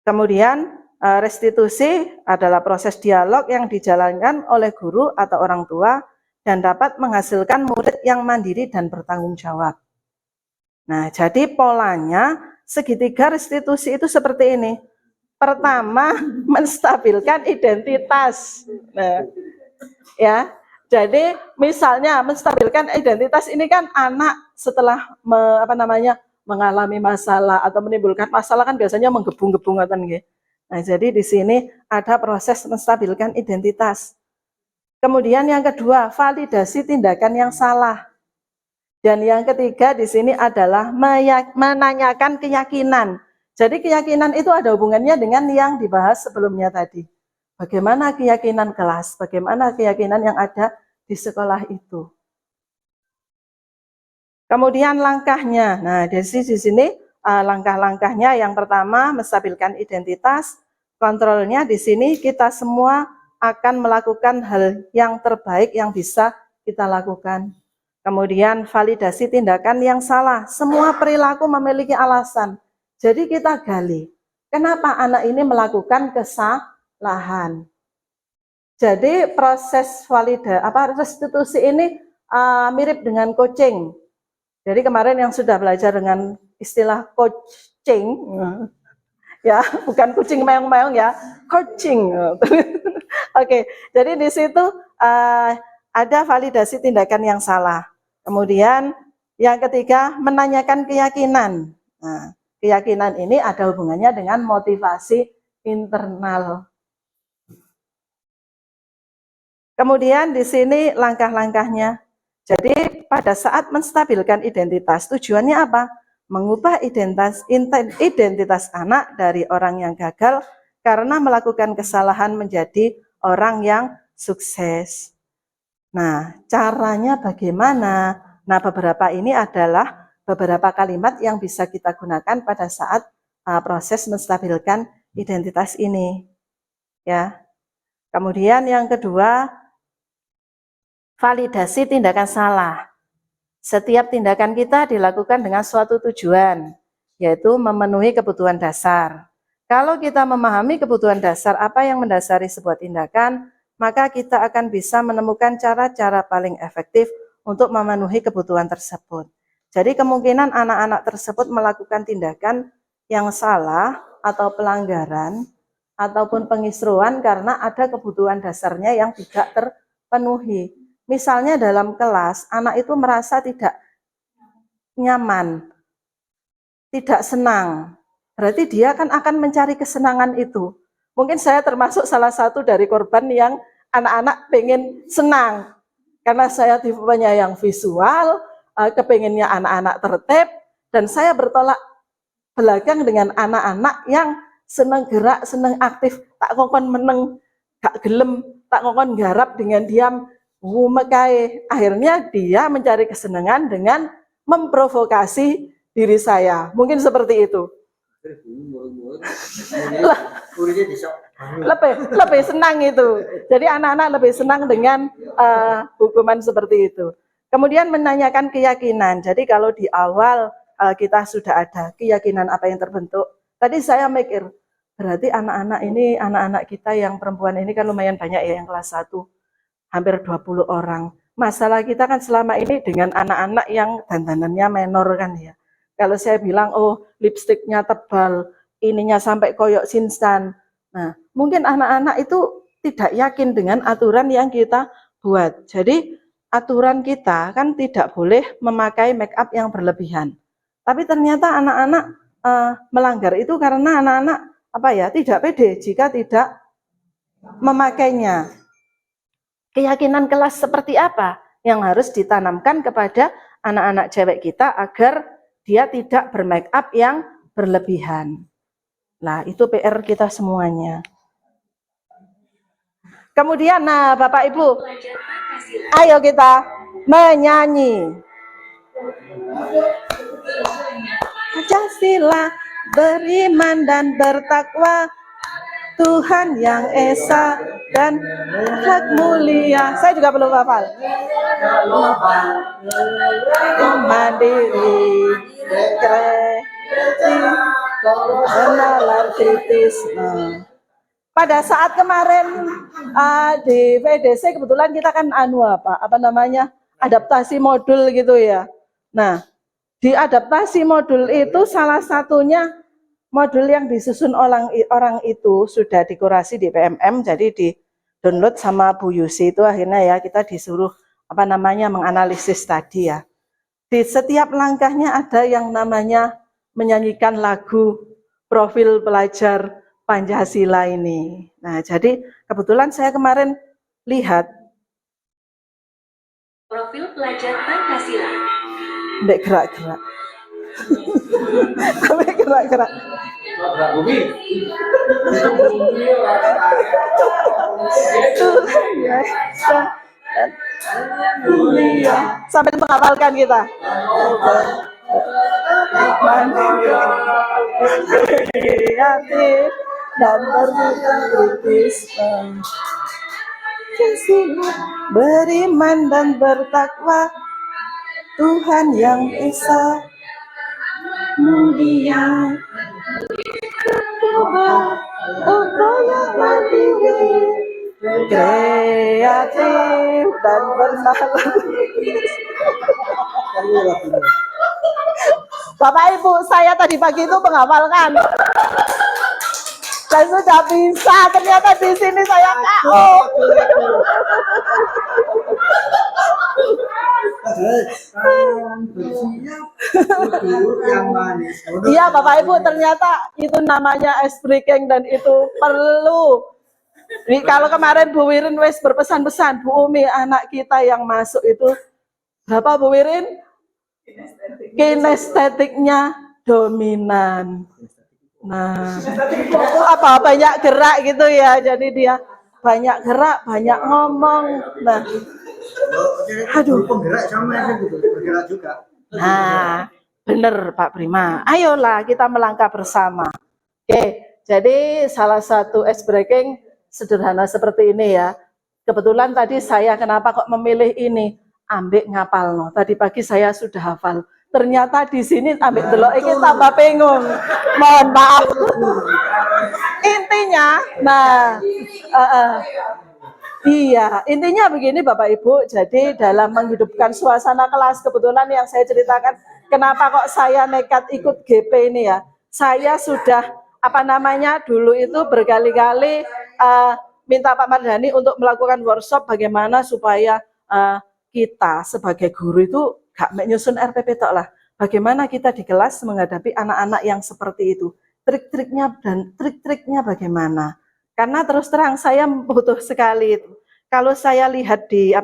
Kemudian restitusi adalah proses dialog yang dijalankan oleh guru atau orang tua dan dapat menghasilkan murid yang mandiri dan bertanggung jawab. Nah, jadi polanya segitiga restitusi itu seperti ini. Pertama, menstabilkan identitas. Nah, ya. Jadi misalnya menstabilkan identitas ini kan anak setelah mengalami masalah atau menimbulkan masalah kan biasanya menggebung-gebung kan gitu. Nah, jadi di sini ada proses menstabilkan identitas. Kemudian yang kedua, validasi tindakan yang salah. Dan yang ketiga di sini adalah menanyakan keyakinan. Jadi keyakinan itu ada hubungannya dengan yang dibahas sebelumnya tadi. Bagaimana keyakinan kelas, bagaimana keyakinan yang ada di sekolah itu. Kemudian langkahnya, nah di sini langkah-langkahnya yang pertama menstabilkan identitas, kontrolnya di sini kita semua akan melakukan hal yang terbaik yang bisa kita lakukan. Kemudian validasi tindakan yang salah. Semua perilaku memiliki alasan. Jadi kita gali, kenapa anak ini melakukan kesalahan. Jadi proses restitusi ini mirip dengan coaching. Jadi kemarin yang sudah belajar dengan istilah coaching, ya bukan kucing meong-meong ya, coaching. Oke, jadi di situ ada validasi tindakan yang salah. Kemudian yang ketiga, menanyakan keyakinan. Nah, keyakinan ini ada hubungannya dengan motivasi internal. Kemudian di sini langkah-langkahnya. Jadi pada saat menstabilkan identitas, tujuannya apa? Mengubah identitas anak dari orang yang gagal karena melakukan kesalahan menjadi orang yang sukses. Nah, caranya bagaimana? Nah, beberapa ini adalah beberapa kalimat yang bisa kita gunakan pada saat proses menstabilkan identitas ini. Ya. Kemudian yang kedua, validasi tindakan salah. Setiap tindakan kita dilakukan dengan suatu tujuan, yaitu memenuhi kebutuhan dasar. Kalau kita memahami kebutuhan dasar apa yang mendasari sebuah tindakan, maka kita akan bisa menemukan cara-cara paling efektif untuk memenuhi kebutuhan tersebut. Jadi kemungkinan anak-anak tersebut melakukan tindakan yang salah atau pelanggaran ataupun pengisruan karena ada kebutuhan dasarnya yang tidak terpenuhi. Misalnya dalam kelas, anak itu merasa tidak nyaman, tidak senang. Berarti dia akan mencari kesenangan itu. Mungkin saya termasuk salah satu dari korban yang anak-anak pengen senang. Karena saya tipenya yang visual, kepengennya anak-anak tertib, dan saya bertolak belakang dengan anak-anak yang senang gerak, senang aktif, tak kongkon meneng, gak gelem, tak kongkon garap dengan diam, mekai. Akhirnya dia mencari kesenangan dengan memprovokasi diri saya. Mungkin seperti itu. Lebih senang itu. Jadi anak-anak lebih senang dengan hukuman seperti itu. Kemudian menanyakan keyakinan. Jadi kalau di awal kita sudah ada keyakinan apa yang terbentuk. Tadi saya mikir, berarti anak-anak kita yang perempuan ini kan lumayan banyak ya, yang kelas 1. Hampir 20 orang. Masalah kita kan selama ini dengan anak-anak yang dandanannya menor kan ya. Kalau saya bilang, oh lipstiknya tebal, ininya sampai koyok sinstan. Nah, mungkin anak-anak itu tidak yakin dengan aturan yang kita buat. Jadi aturan kita kan tidak boleh memakai make up yang berlebihan. Tapi ternyata anak-anak melanggar itu karena anak-anak tidak pede jika tidak memakainya. Keyakinan kelas seperti apa yang harus ditanamkan kepada anak-anak cewek kita agar dia tidak bermake up yang berlebihan. Nah, itu PR kita semuanya. Kemudian, nah Bapak Ibu, ayo kita menyanyi. Pancasila, beriman dan bertakwa, Tuhan yang Esa dan akhlak mulia. Saya juga belum hafal. Mandiri, kreatif, nalar kritis. Pada saat kemarin di VDC kebetulan kita kan adaptasi modul gitu ya. Nah, di adaptasi modul itu salah satunya modul yang disusun orang itu sudah dikurasi di PMM, jadi di download sama Bu Yusi itu akhirnya ya kita disuruh menganalisis tadi ya. Di setiap langkahnya ada yang namanya menyanyikan lagu profil pelajar Pancasila ini. Nah, jadi kebetulan saya kemarin lihat profil pelajar Pancasila. Ndek gerak-gerak. Sampai gerak-gerak. Sampai menghafalkan kita. Kreatif dan berkritis. kasih, beriman dan bertakwa, Tuhan yang Esa mulia. Engkau yang mandiri, kreatif dan bersalah. Bapak Ibu, saya tadi pagi itu menghafalkan. Saya sudah bisa, ternyata di sini saya KO. Iya Bapak Ibu, ternyata itu namanya ice breaking dan itu perlu. Jadi kalau kemarin Bu Wirin wes berpesan-pesan, Bu Umi anak kita yang masuk itu berapa Bu Wirin? Kinestetiknya dominan. Nah, apa banyak gerak gitu ya, jadi dia banyak gerak, banyak ngomong. Nah, aduh, penggerak sama gitu, bergerak juga. nah, bener Pak Prima. Ayolah kita melangkah bersama. Oke, jadi salah satu ice breaking sederhana seperti ini ya. Kebetulan tadi saya kenapa kok memilih ini? Ambek ngapal no. Tadi pagi saya sudah hafal. Ternyata di sini ambek delok iki tambah bingung. Mohon maaf. Intinya, iya, intinya begini Bapak Ibu. Jadi dalam menghidupkan suasana kelas, kebetulan yang saya ceritakan, kenapa kok saya nekat ikut GP ini ya? Saya sudah dulu itu berkali-kali minta Pak Mardhani untuk melakukan workshop bagaimana supaya kita sebagai guru itu gak menyusun RPP tok lah. Bagaimana kita di kelas menghadapi anak-anak yang seperti itu. Trik-triknya dan trik-triknya bagaimana. Karena terus terang saya butuh sekali itu. Kalau saya lihat di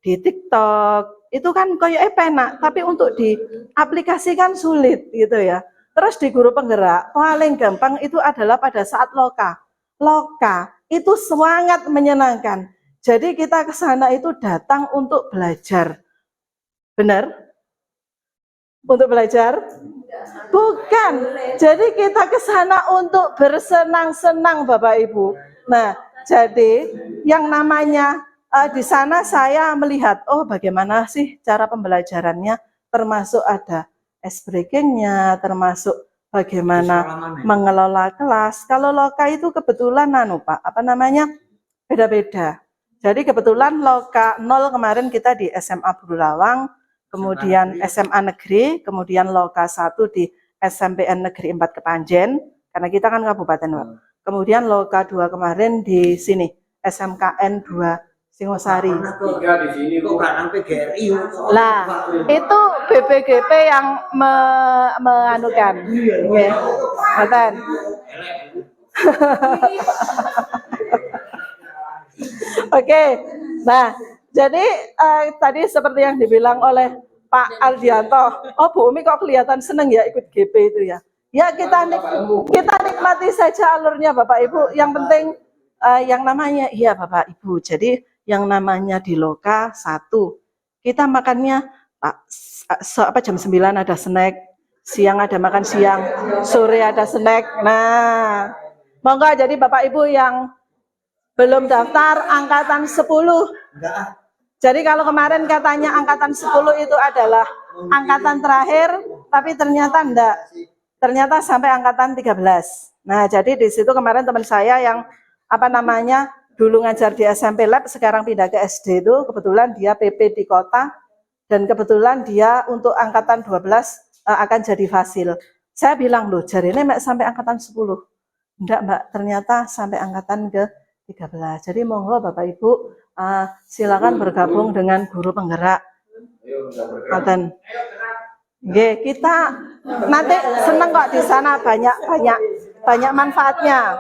di TikTok, itu kan koyoknya penak, tapi untuk diaplikasikan sulit gitu ya. Terus di guru penggerak, paling gampang itu adalah pada saat loka. Loka itu sangat menyenangkan. Jadi kita ke sana itu datang untuk belajar. Benar? Untuk belajar? Bukan. Jadi kita ke sana untuk bersenang-senang Bapak Ibu. Nah, jadi yang namanya di sana saya melihat, oh bagaimana sih cara pembelajarannya, termasuk ada ice breaking-nya, termasuk bagaimana mengelola kelas. Kalau loka itu kebetulan Pak, beda-beda. Jadi kebetulan loka 0 kemarin kita di SMA Bulawang, kemudian SMA Negeri, kemudian loka 1 di SMPN Negeri 4 Kepanjen, karena kita kan kabupaten Pak. Kemudian loka 2 kemarin di sini, SMKN 2 Singosari. Di sini kok kan PGRI. Lah, itu BPGP yang menganukan. Nggih. Ngoten. Oke, nah jadi tadi seperti yang dibilang oleh Pak Aldianto, oh Bu Umi kok kelihatan seneng ya ikut GP itu ya. Ya kita nikmati saja alurnya Bapak Ibu. Yang penting yang namanya iya Bapak Ibu. Jadi yang namanya di loka 1 kita makannya jam 9 ada snack, siang ada makan siang, sore ada snack. Nah, monggo jadi Bapak Ibu yang belum daftar angkatan 10. Jadi kalau kemarin katanya angkatan 10 itu adalah angkatan terakhir, tapi ternyata enggak. Ternyata sampai angkatan 13. Nah, jadi di situ kemarin teman saya yang dulu ngajar di SMP Lab, sekarang pindah ke SD itu, kebetulan dia PP di kota, dan kebetulan dia untuk angkatan 12 akan jadi fasil. Saya bilang, loh, jari ini sampai angkatan 10. Enggak Mbak, ternyata sampai angkatan ke 13. Jadi monggo Bapak Ibu silakan bergabung dengan guru penggerak. Kita nanti seneng kok di sana, banyak manfaatnya.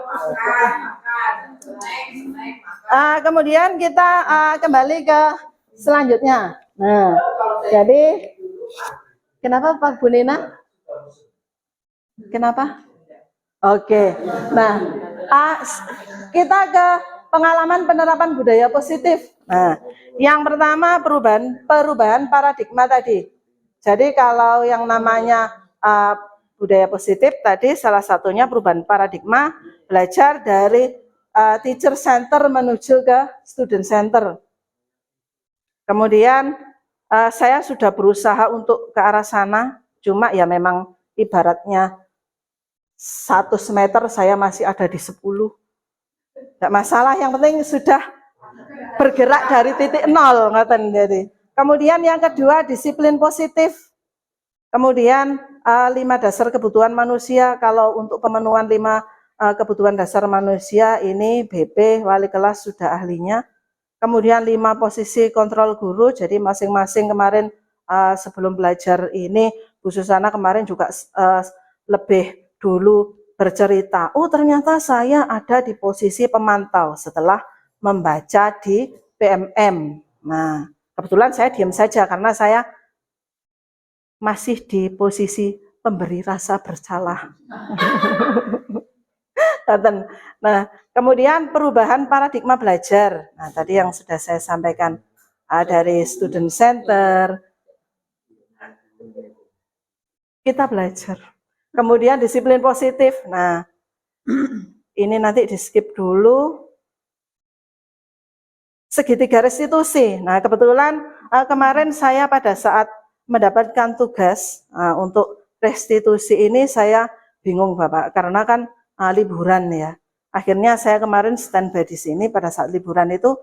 Kemudian kita kembali ke selanjutnya. Nah, jadi kenapa Pak Bu Nina? Kenapa? Oke. Nah, kita ke pengalaman penerapan budaya positif. Nah, yang pertama perubahan paradigma tadi. Jadi kalau yang namanya budaya positif tadi salah satunya perubahan paradigma, belajar dari teacher center menuju ke student center. Kemudian saya sudah berusaha untuk ke arah sana, cuma ya memang ibaratnya 100 meter saya masih ada di 10. Tidak masalah, yang penting sudah bergerak dari titik nol. Jadi. Kemudian yang kedua, disiplin positif. Kemudian 5 dasar kebutuhan manusia. Kalau untuk pemenuhan 5 kebutuhan dasar manusia ini BP wali kelas sudah ahlinya. Kemudian 5 posisi kontrol guru. Jadi masing-masing kemarin sebelum belajar ini Bu Susana kemarin juga lebih dulu bercerita, oh ternyata saya ada di posisi pemantau setelah membaca di PMM. Nah, kebetulan saya diam saja karena saya masih di posisi pemberi rasa bersalah. Nah, kemudian perubahan paradigma belajar. Nah, tadi yang sudah saya sampaikan dari student center, kita belajar. Kemudian disiplin positif. Nah, ini nanti di skip dulu. Segitiga restitusi. Nah, kebetulan kemarin saya pada saat mendapatkan tugas untuk restitusi ini saya bingung Bapak, karena kan liburan ya. Akhirnya saya kemarin standby di sini pada saat liburan itu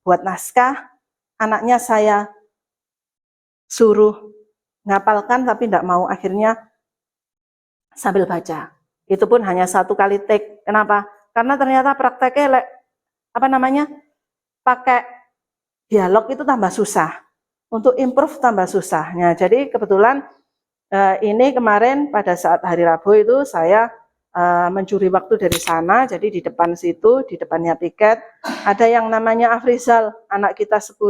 buat naskah. Anaknya saya suruh ngapalkan tapi tidak mau, akhirnya sambil baca. Itu pun hanya 1 kali take. Kenapa? Karena ternyata prakteknya pakai dialog itu tambah susah. Untuk improve tambah susah. Nah, jadi kebetulan ini kemarin pada saat hari Rabu itu saya mencuri waktu dari sana. Jadi di depan situ, di depannya piket, ada yang namanya Afrizal, anak kita 10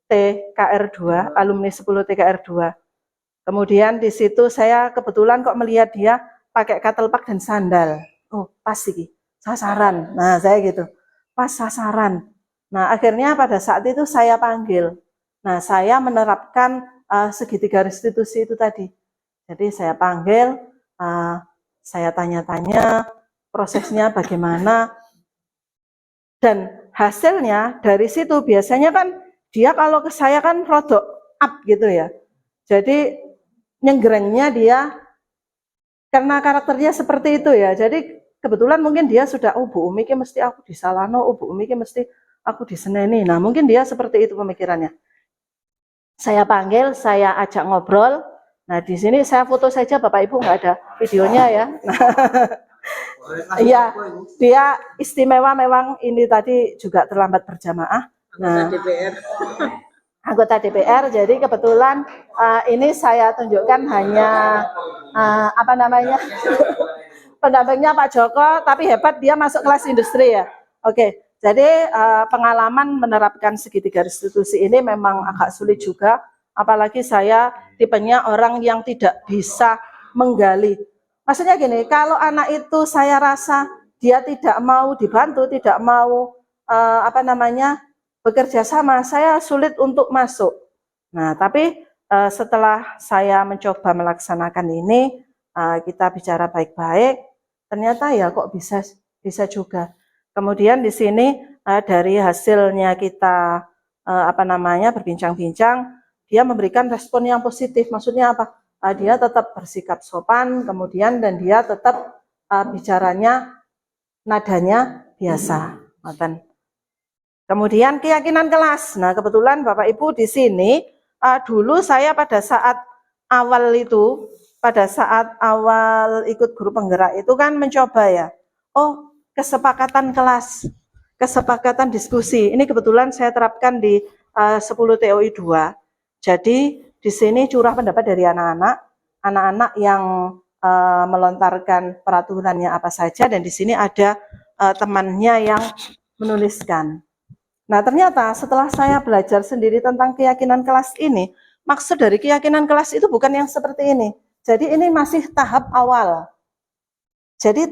TKR2, alumni 10 TKR2. Kemudian di situ saya kebetulan kok melihat dia pakai katelpak dan sandal. Oh, pas sih, sasaran. Nah, saya gitu, pas sasaran. Nah, akhirnya pada saat itu saya panggil. Nah, saya menerapkan segitiga restitusi itu tadi. Jadi saya panggil, saya tanya-tanya prosesnya bagaimana. Dan hasilnya dari situ biasanya kan dia kalau ke saya kan rodok up gitu ya. Jadi nyenggerengnya dia karena karakternya seperti itu ya. Jadi kebetulan mungkin dia sudah, oh Bu Umi ki mesti aku disalahno, oh Bu Umi ki mesti aku diseneni. Nah, mungkin dia seperti itu pemikirannya. Saya panggil, saya ajak ngobrol. Nah, di sini saya foto saja, Bapak Ibu nggak ada videonya ya. Iya, dia istimewa memang ini tadi juga terlambat berjamaah. Nah, anggota DPR, jadi kebetulan ini saya tunjukkan hanya pendampingnya Pak Joko, tapi hebat dia masuk kelas industri ya. Oke, jadi pengalaman menerapkan segitiga restitusi ini memang agak sulit juga, apalagi saya tipenya orang yang tidak bisa menggali. Maksudnya gini, kalau anak itu saya rasa dia tidak mau dibantu, tidak mau bekerja sama, saya sulit untuk masuk. Nah, tapi setelah saya mencoba melaksanakan ini, kita bicara baik-baik, ternyata ya kok bisa juga. Kemudian di sini dari hasilnya kita berbincang-bincang, dia memberikan respon yang positif. Maksudnya apa? Dia tetap bersikap sopan, kemudian dan dia tetap bicaranya nadanya biasa. Kemudian keyakinan kelas. Nah, kebetulan Bapak Ibu di sini dulu saya pada saat awal ikut guru penggerak itu kan mencoba ya. Oh, kesepakatan kelas, kesepakatan diskusi. Ini kebetulan saya terapkan di 10 TOI 2. Jadi di sini curah pendapat dari anak-anak yang melontarkan peraturannya apa saja, dan di sini ada temannya yang menuliskan. Nah, ternyata setelah saya belajar sendiri tentang keyakinan kelas ini, maksud dari keyakinan kelas itu bukan yang seperti ini. Jadi ini masih tahap awal. Jadi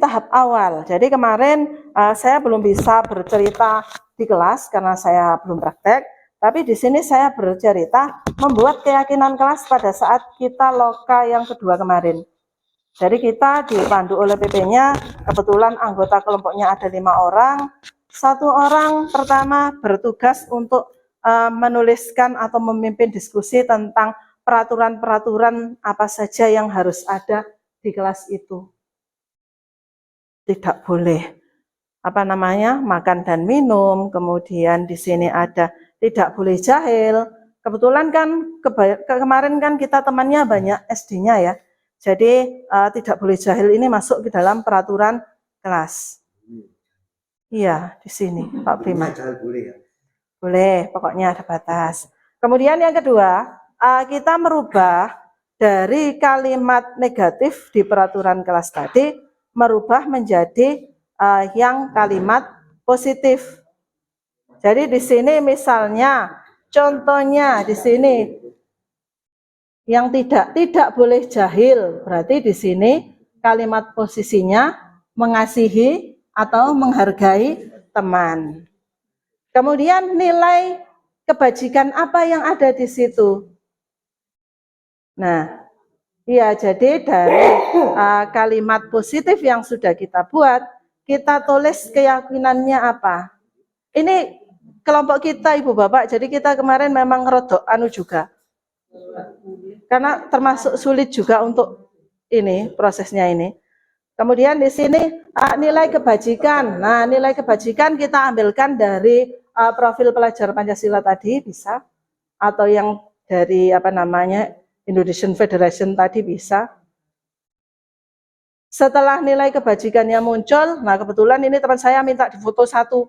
kemarin saya belum bisa bercerita di kelas karena saya belum praktek, tapi di sini saya bercerita membuat keyakinan kelas pada saat kita loka yang kedua kemarin. Jadi kita dipandu oleh PP-nya, kebetulan anggota kelompoknya ada 5 orang. 1 orang pertama bertugas untuk menuliskan atau memimpin diskusi tentang peraturan-peraturan apa saja yang harus ada di kelas itu. Tidak boleh makan dan minum, kemudian di sini ada tidak boleh jahil. Kebetulan kan kemarin kan kita temannya banyak SD-nya ya, jadi tidak boleh jahil ini masuk ke dalam peraturan kelas. Iya, di sini Pak Prima. Boleh ya? Boleh, pokoknya ada batas. Kemudian yang kedua, kita merubah dari kalimat negatif di peraturan kelas tadi, merubah menjadi yang kalimat positif. Jadi di sini misalnya, contohnya di sini yang tidak boleh jahil, berarti di sini kalimat posisinya mengasihi atau menghargai teman. Kemudian nilai kebajikan apa yang ada di situ? Nah, iya, jadi dari kalimat positif yang sudah kita buat, kita tulis keyakinannya apa. Ini kelompok kita Ibu Bapak, jadi kita kemarin memang rodok juga. Karena termasuk sulit juga untuk ini, prosesnya ini. Kemudian di sini nilai kebajikan. Nah, nilai kebajikan kita ambilkan dari profil pelajar Pancasila tadi bisa, atau yang dari Indonesian Federation tadi bisa. Setelah nilai kebajikannya muncul, nah kebetulan ini teman saya minta difoto satu,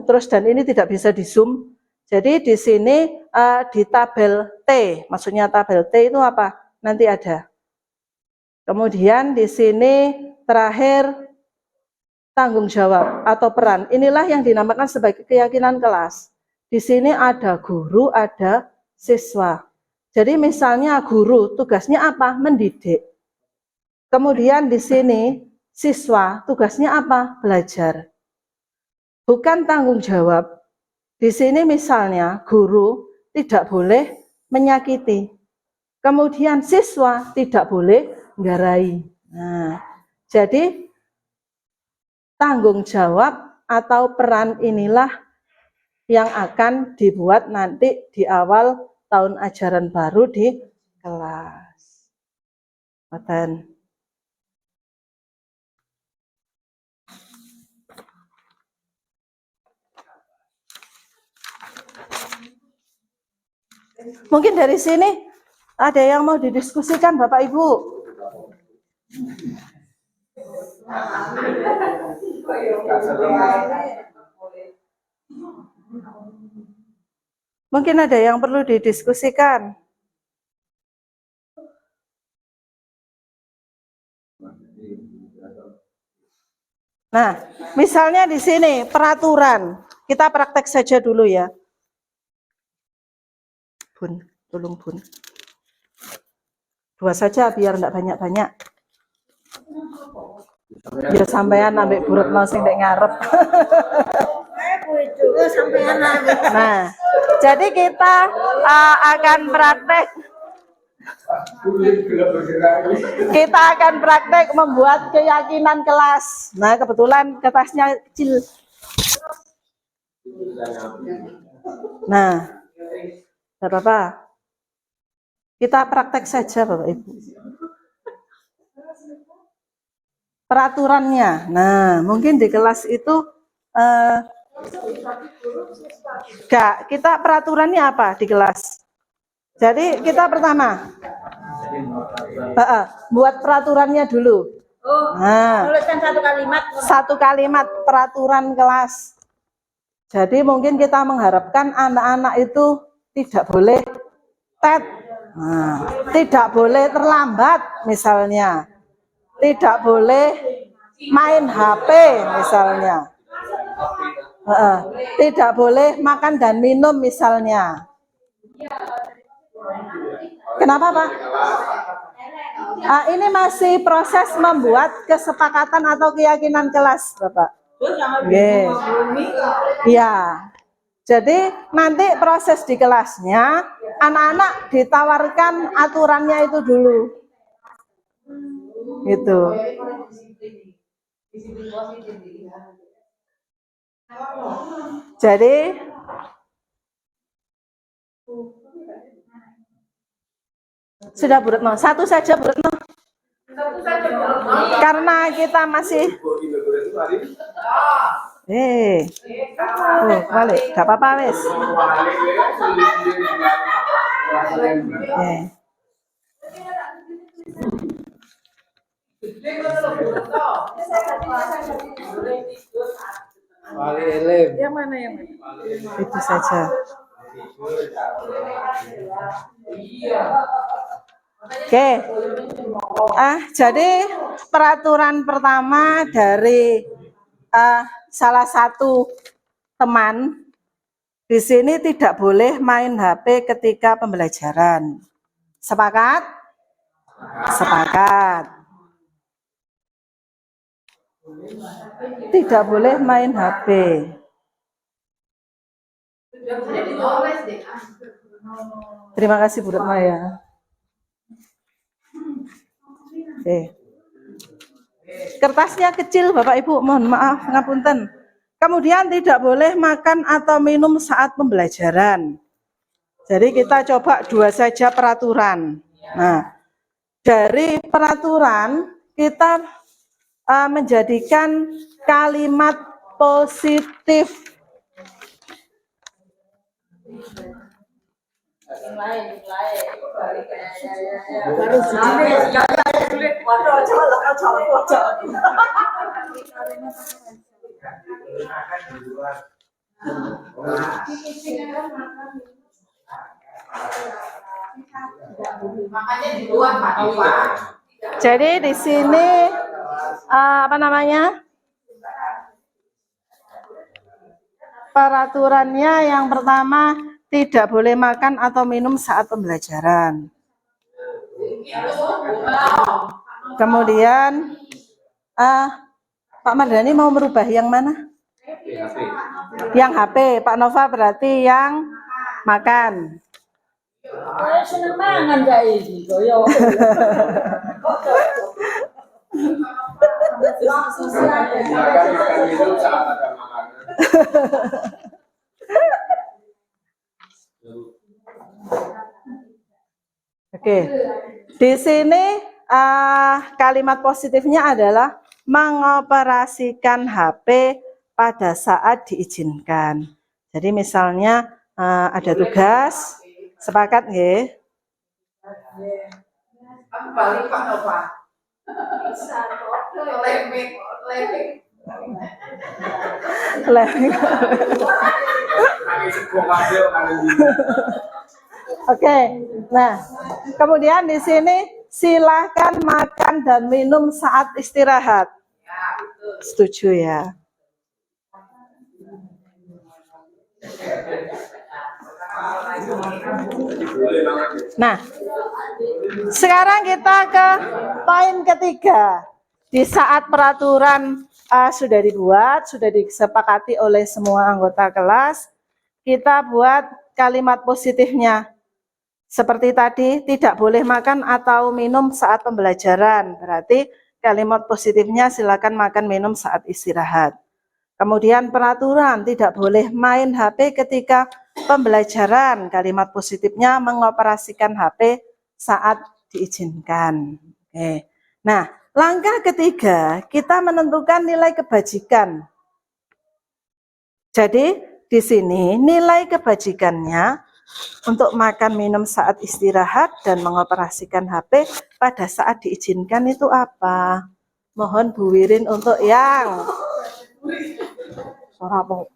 terus dan ini tidak bisa di zoom. Jadi di sini di tabel T, maksudnya tabel T itu apa? Nanti ada. Kemudian di sini terakhir tanggung jawab atau peran. Inilah yang dinamakan sebagai keyakinan kelas. Di sini ada guru, ada siswa. Jadi misalnya guru tugasnya apa? Mendidik. Kemudian di sini siswa tugasnya apa? Belajar. Bukan tanggung jawab. Di sini misalnya guru tidak boleh menyakiti. Kemudian siswa tidak boleh nggarai. Nah, jadi tanggung jawab atau peran inilah yang akan dibuat nanti di awal tahun ajaran baru di kelas. Mungkin dari sini ada yang mau didiskusikan Bapak Ibu? Mungkin ada yang perlu didiskusikan. Nah, misalnya di sini peraturan. Kita praktek saja dulu ya. Bun, tolong Bun. 2 saja biar enggak banyak-banyak. Biar sampean ambek Bu Retno sing ndek ngarep. Nah, jadi kita akan praktek. Kita akan praktek membuat keyakinan kelas. Nah, kebetulan kertasnya kecil. Nah, tidak apa-apa. Kita praktek saja Bapak Ibu. Peraturannya. Nah, mungkin di kelas itu kita peraturannya apa di kelas? Jadi kita pertama buat peraturannya dulu. Nah, tuliskan satu kalimat peraturan kelas. Jadi mungkin kita mengharapkan anak-anak itu tidak boleh tidak boleh terlambat misalnya, tidak boleh main HP misalnya, tidak boleh makan dan minum misalnya. Kenapa Pak? Ini masih proses membuat kesepakatan atau keyakinan kelas Bapak. Iya. Jadi nanti proses di kelasnya anak-anak ditawarkan aturannya itu dulu. Gitu. Jadi sudah Bu Retno, satu saja Bu Retno. Karena kita masih balik, gak apa-apa wes. Yang mana yang mana? Itu saja. Oke. Jadi peraturan pertama dari salah satu teman di sini tidak boleh main HP ketika pembelajaran. Sepakat? Sepakat. Tidak boleh main HP. Terima kasih Bu Retno ya. Kertasnya kecil Bapak Ibu, mohon maaf, ngapunten. Kemudian tidak boleh makan atau minum saat pembelajaran. Jadi kita coba dua saja peraturan. Nah, dari peraturan kita menjadikan kalimat positif. Jadi di sini apa namanya? Peraturannya yang pertama tidak boleh makan atau minum saat pembelajaran. Kemudian Pak Mardhani mau merubah yang mana? Yang HP. Pak Nova berarti yang makan. Seneng mangan gak iki koyo. Oke. Di sini kalimat positifnya adalah mengoperasikan HP pada saat diizinkan. Jadi misalnya ada tugas, sepakat nggih? Balik Pak Nova. Bisa kok lemik. Oke, nah kemudian di sini silahkan makan dan minum saat istirahat. Setuju ya? Nah, sekarang kita ke poin ketiga. Di saat peraturan sudah dibuat, sudah disepakati oleh semua anggota kelas, kita buat kalimat positifnya. Seperti tadi, tidak boleh makan atau minum saat pembelajaran. Berarti kalimat positifnya silakan makan minum saat istirahat. Kemudian peraturan tidak boleh main HP ketika pembelajaran. Kalimat positifnya mengoperasikan HP saat diizinkan. Oke. Nah, langkah ketiga kita menentukan nilai kebajikan. Jadi di sini nilai kebajikannya untuk makan minum saat istirahat dan mengoperasikan HP pada saat diizinkan itu apa? Mohon Bu Wirin untuk yang suara apa?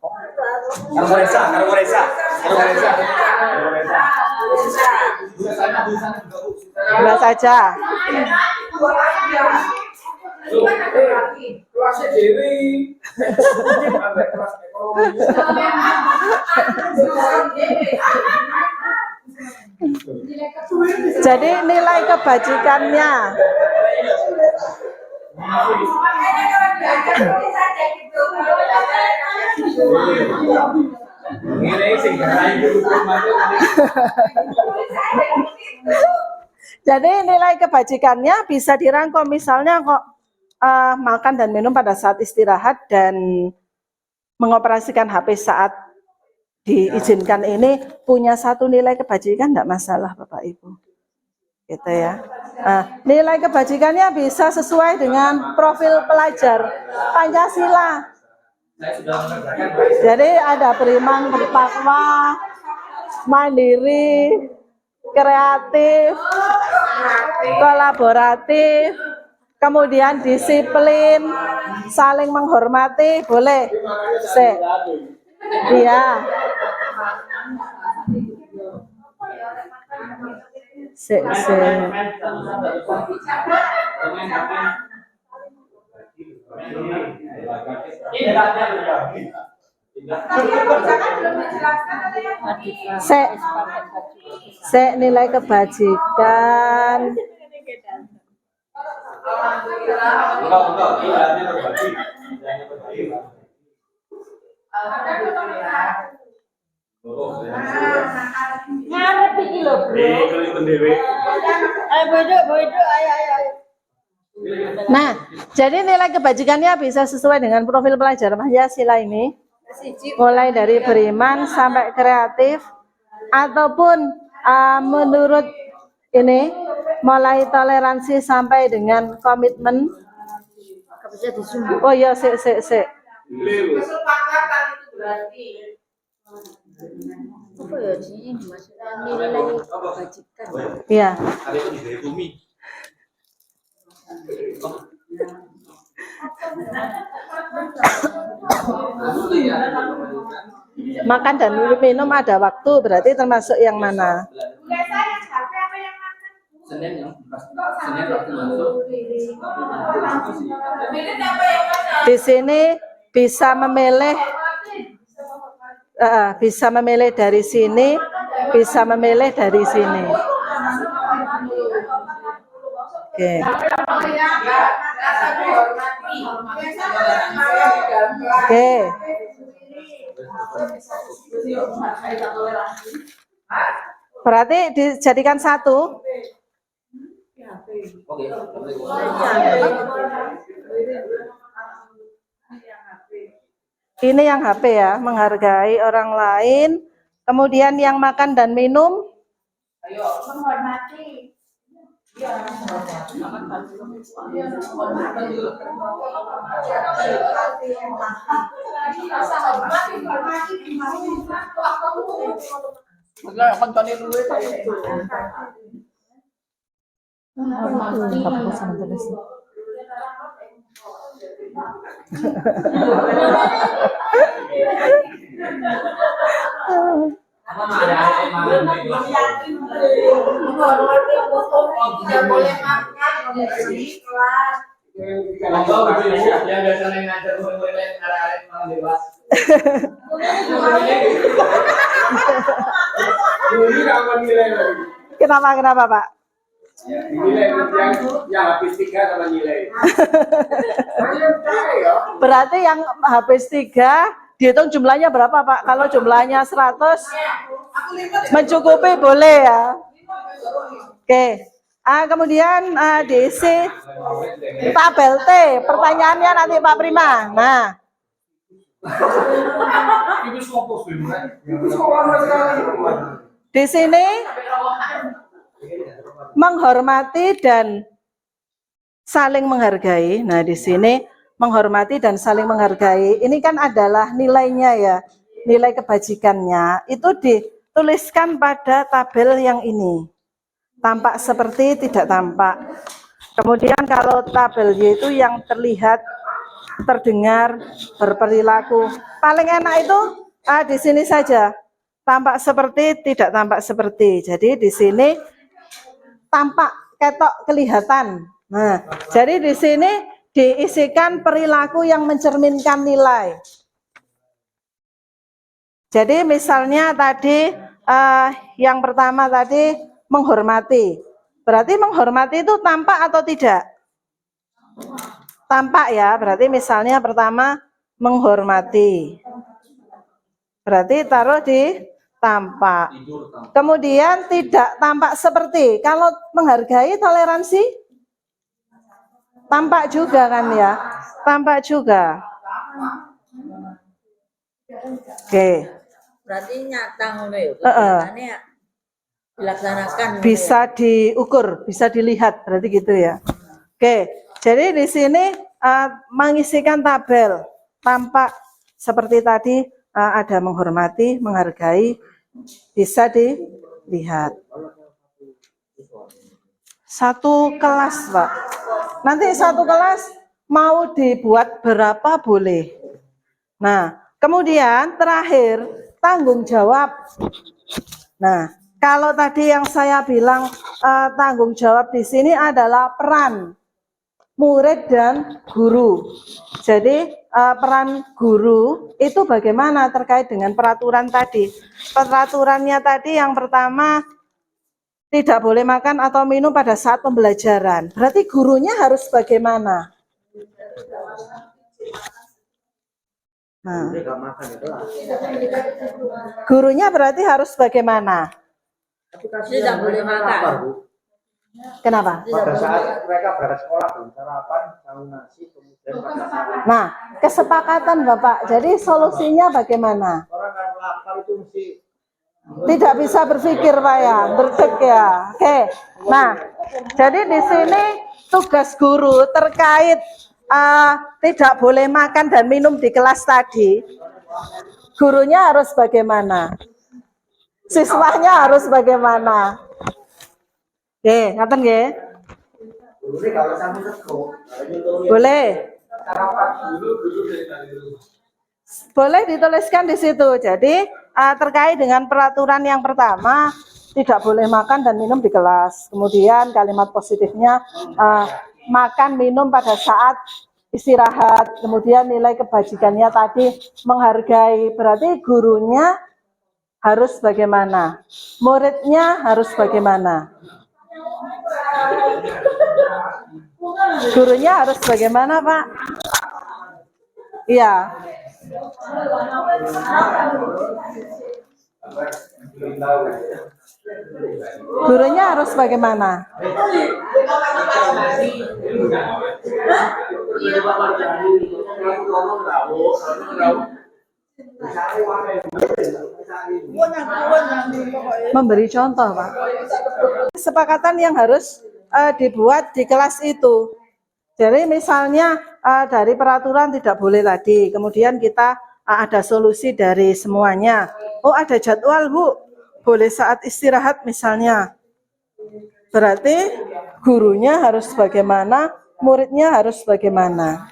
Dua saja. Jadi nilai kebajikannya Jadi nilai kebajikannya bisa dirangkum, misalnya kok makan dan minum pada saat istirahat dan mengoperasikan HP saat diizinkan ini punya satu nilai kebajikan, tidak masalah Bapak Ibu. Gitu ya. Nilai kebajikannya bisa sesuai dengan profil pelajar Pancasila. Jadi ada beriman, bertakwa, mandiri, kreatif, kolaboratif, kemudian disiplin, saling menghormati, boleh. Iya. Nilai kebajikan. Ngarep iki lho, Bro. Ayo bodo, ayo. Nah, jadi nilai kebajikannya bisa sesuai dengan profil pelajar Pancasila ini, mulai dari beriman sampai kreatif, ataupun menurut ini mulai toleransi sampai dengan komitmen. Oh iya, sik. Kesepakatan itu berarti apa ya ini maksudnya nilai kebajikan. Iya. Makan dan minum ada waktu, berarti termasuk yang mana? Di sini bisa memilih dari sini, bisa memilih dari sini. Oke. Oke. Berarti dijadikan satu. Ini yang HP ya, menghargai orang lain. Kemudian yang makan dan minum. Menghormati. Tidak boleh makan di kelas. Yang biasanya ngajar murid-murid lain arah-arah malah bebas. Kenapa Pak? Nilai yang habis 3 sama nilai. Berarti yang habis 3 dihitung jumlahnya berapa Pak? Kalau jumlahnya 100 mencukupi boleh ya. Oke. Kemudian diisi tabel T. Pertanyaannya nanti Pak Prima. Nah. Di sini menghormati dan saling menghargai. Nah, di sini menghormati dan saling menghargai. Ini kan adalah nilainya ya. Nilai kebajikannya itu dituliskan pada tabel yang ini. Tampak seperti tidak tampak. Kemudian kalau tabel Y itu yang terlihat, terdengar, berperilaku. Paling enak itu di sini saja. Tampak seperti, tidak tampak seperti. Jadi di sini tampak, ketok, kelihatan. Nah, jadi di sini diisikan perilaku yang mencerminkan nilai. Jadi misalnya tadi yang pertama tadi menghormati. Berarti menghormati itu tampak atau tidak? Tampak ya, berarti misalnya pertama menghormati. Berarti taruh di tampak. Tidur tampak. Kemudian tidak tampak seperti. Kalau menghargai toleransi tampak juga kan ya? Tampak juga. Oke. Berarti nyata ngono ya. Heeh. Kegiatannya ya dilaksanakan. ngono ya. Bisa diukur, bisa dilihat, berarti gitu ya. Oke, jadi di sini mengisikan tabel tampak seperti tadi, ada menghormati, menghargai, bisa dilihat. Satu kelas, Pak. Nanti satu kelas mau dibuat berapa boleh. Nah, kemudian terakhir tanggung jawab. Nah, kalau tadi yang saya bilang tanggung jawab di sini adalah peran murid dan guru. Jadi peran guru itu bagaimana terkait dengan peraturan tadi? Peraturannya tadi yang pertama tidak boleh makan atau minum pada saat pembelajaran. Berarti gurunya harus bagaimana? Nah, Ini nggak makan itu lah. gurunya berarti harus bagaimana? Tapi kasihan Tidak boleh mereka makan. lapar, Bu. Kenapa? Pada saat mereka berangkat sekolah belum sarapan, sahur nasi, kemudian makan siang. Nah, kesepakatan Bapak. Jadi solusinya bagaimana? Orang yang lapar itu mesti Tidak bisa berpikir Pak ya, berdek ya. Oke. Nah, jadi di sini tugas guru terkait tidak boleh makan dan minum di kelas tadi. Gurunya harus bagaimana? Siswanya harus bagaimana? Oke, ngaten nggih? dulu nih kalau sampai sego, Boleh. sarapan Boleh dituliskan di situ. Jadi terkait dengan peraturan yang pertama, tidak boleh makan dan minum di kelas. Kemudian kalimat positifnya makan minum pada saat istirahat. Kemudian nilai kebajikannya tadi menghargai. Berarti gurunya harus bagaimana? Muridnya harus bagaimana? Gurunya harus bagaimana, Pak? Iya. Gurunya harus bagaimana? Memberi contoh, Pak. Kesepakatan yang harus dibuat di kelas itu. Jadi misalnya dari peraturan tidak boleh tadi, kemudian kita ada solusi dari semuanya. Oh, ada jadwal, Bu. Boleh saat istirahat misalnya. Berarti gurunya harus bagaimana, muridnya harus bagaimana.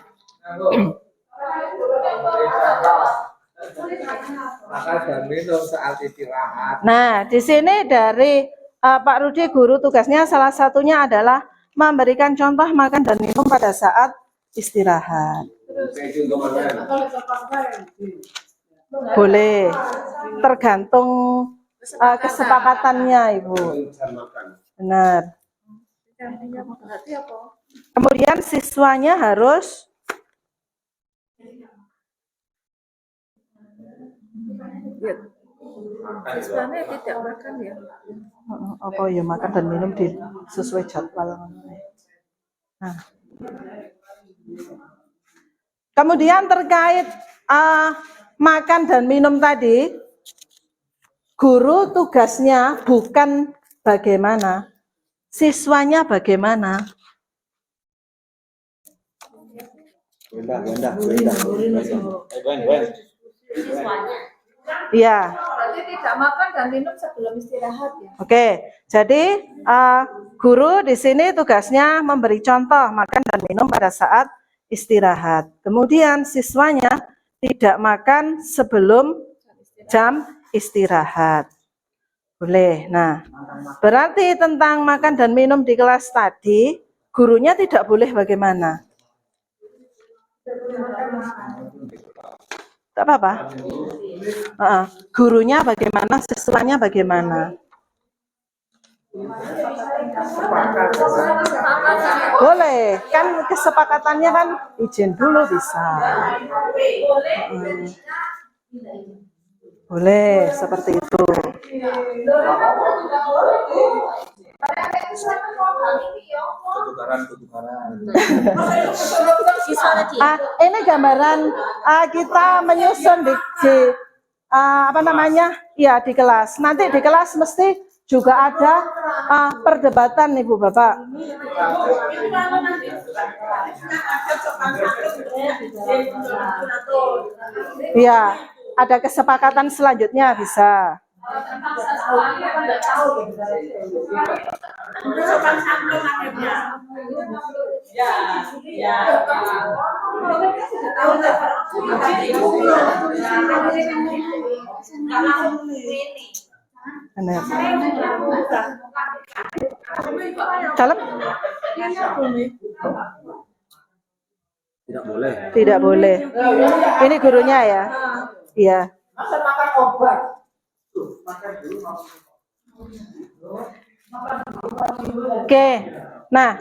Makan dan minum saat istirahat. Nah, di sini dari Pak Rudi, guru tugasnya salah satunya adalah memberikan contoh makan dan minum pada saat istirahat. Boleh, tergantung kesepakatannya, Ibu. Benar. Kemudian siswanya harus Siswanya tidak makan ya. apa ya, makan dan minum di sesuai jadwal. Nah. Kemudian terkait makan dan minum tadi, guru tugasnya bukan bagaimana, siswanya bagaimana. Iya. Berarti tidak makan dan minum sebelum istirahat ya. Oke, jadi guru di sini tugasnya memberi contoh makan dan minum pada saat istirahat. Kemudian siswanya tidak makan sebelum jam istirahat. Boleh. Nah, berarti tentang makan dan minum di kelas tadi, gurunya tidak boleh bagaimana? Tak apa-apa. Gurunya bagaimana, siswanya bagaimana? Boleh, kan kesepakatannya kan izin dulu bisa. Boleh, seperti itu. Ini gambaran kita menyusun di apa namanya? Ya, di kelas. Nanti di kelas mesti juga ada perdebatan Ibu Bapak. Ya, ada kesepakatan selanjutnya bisa. Benar. Dalam? Tidak boleh. Tidak boleh. Ini gurunya ya? Iya. Masa makan obat? Oke. Nah.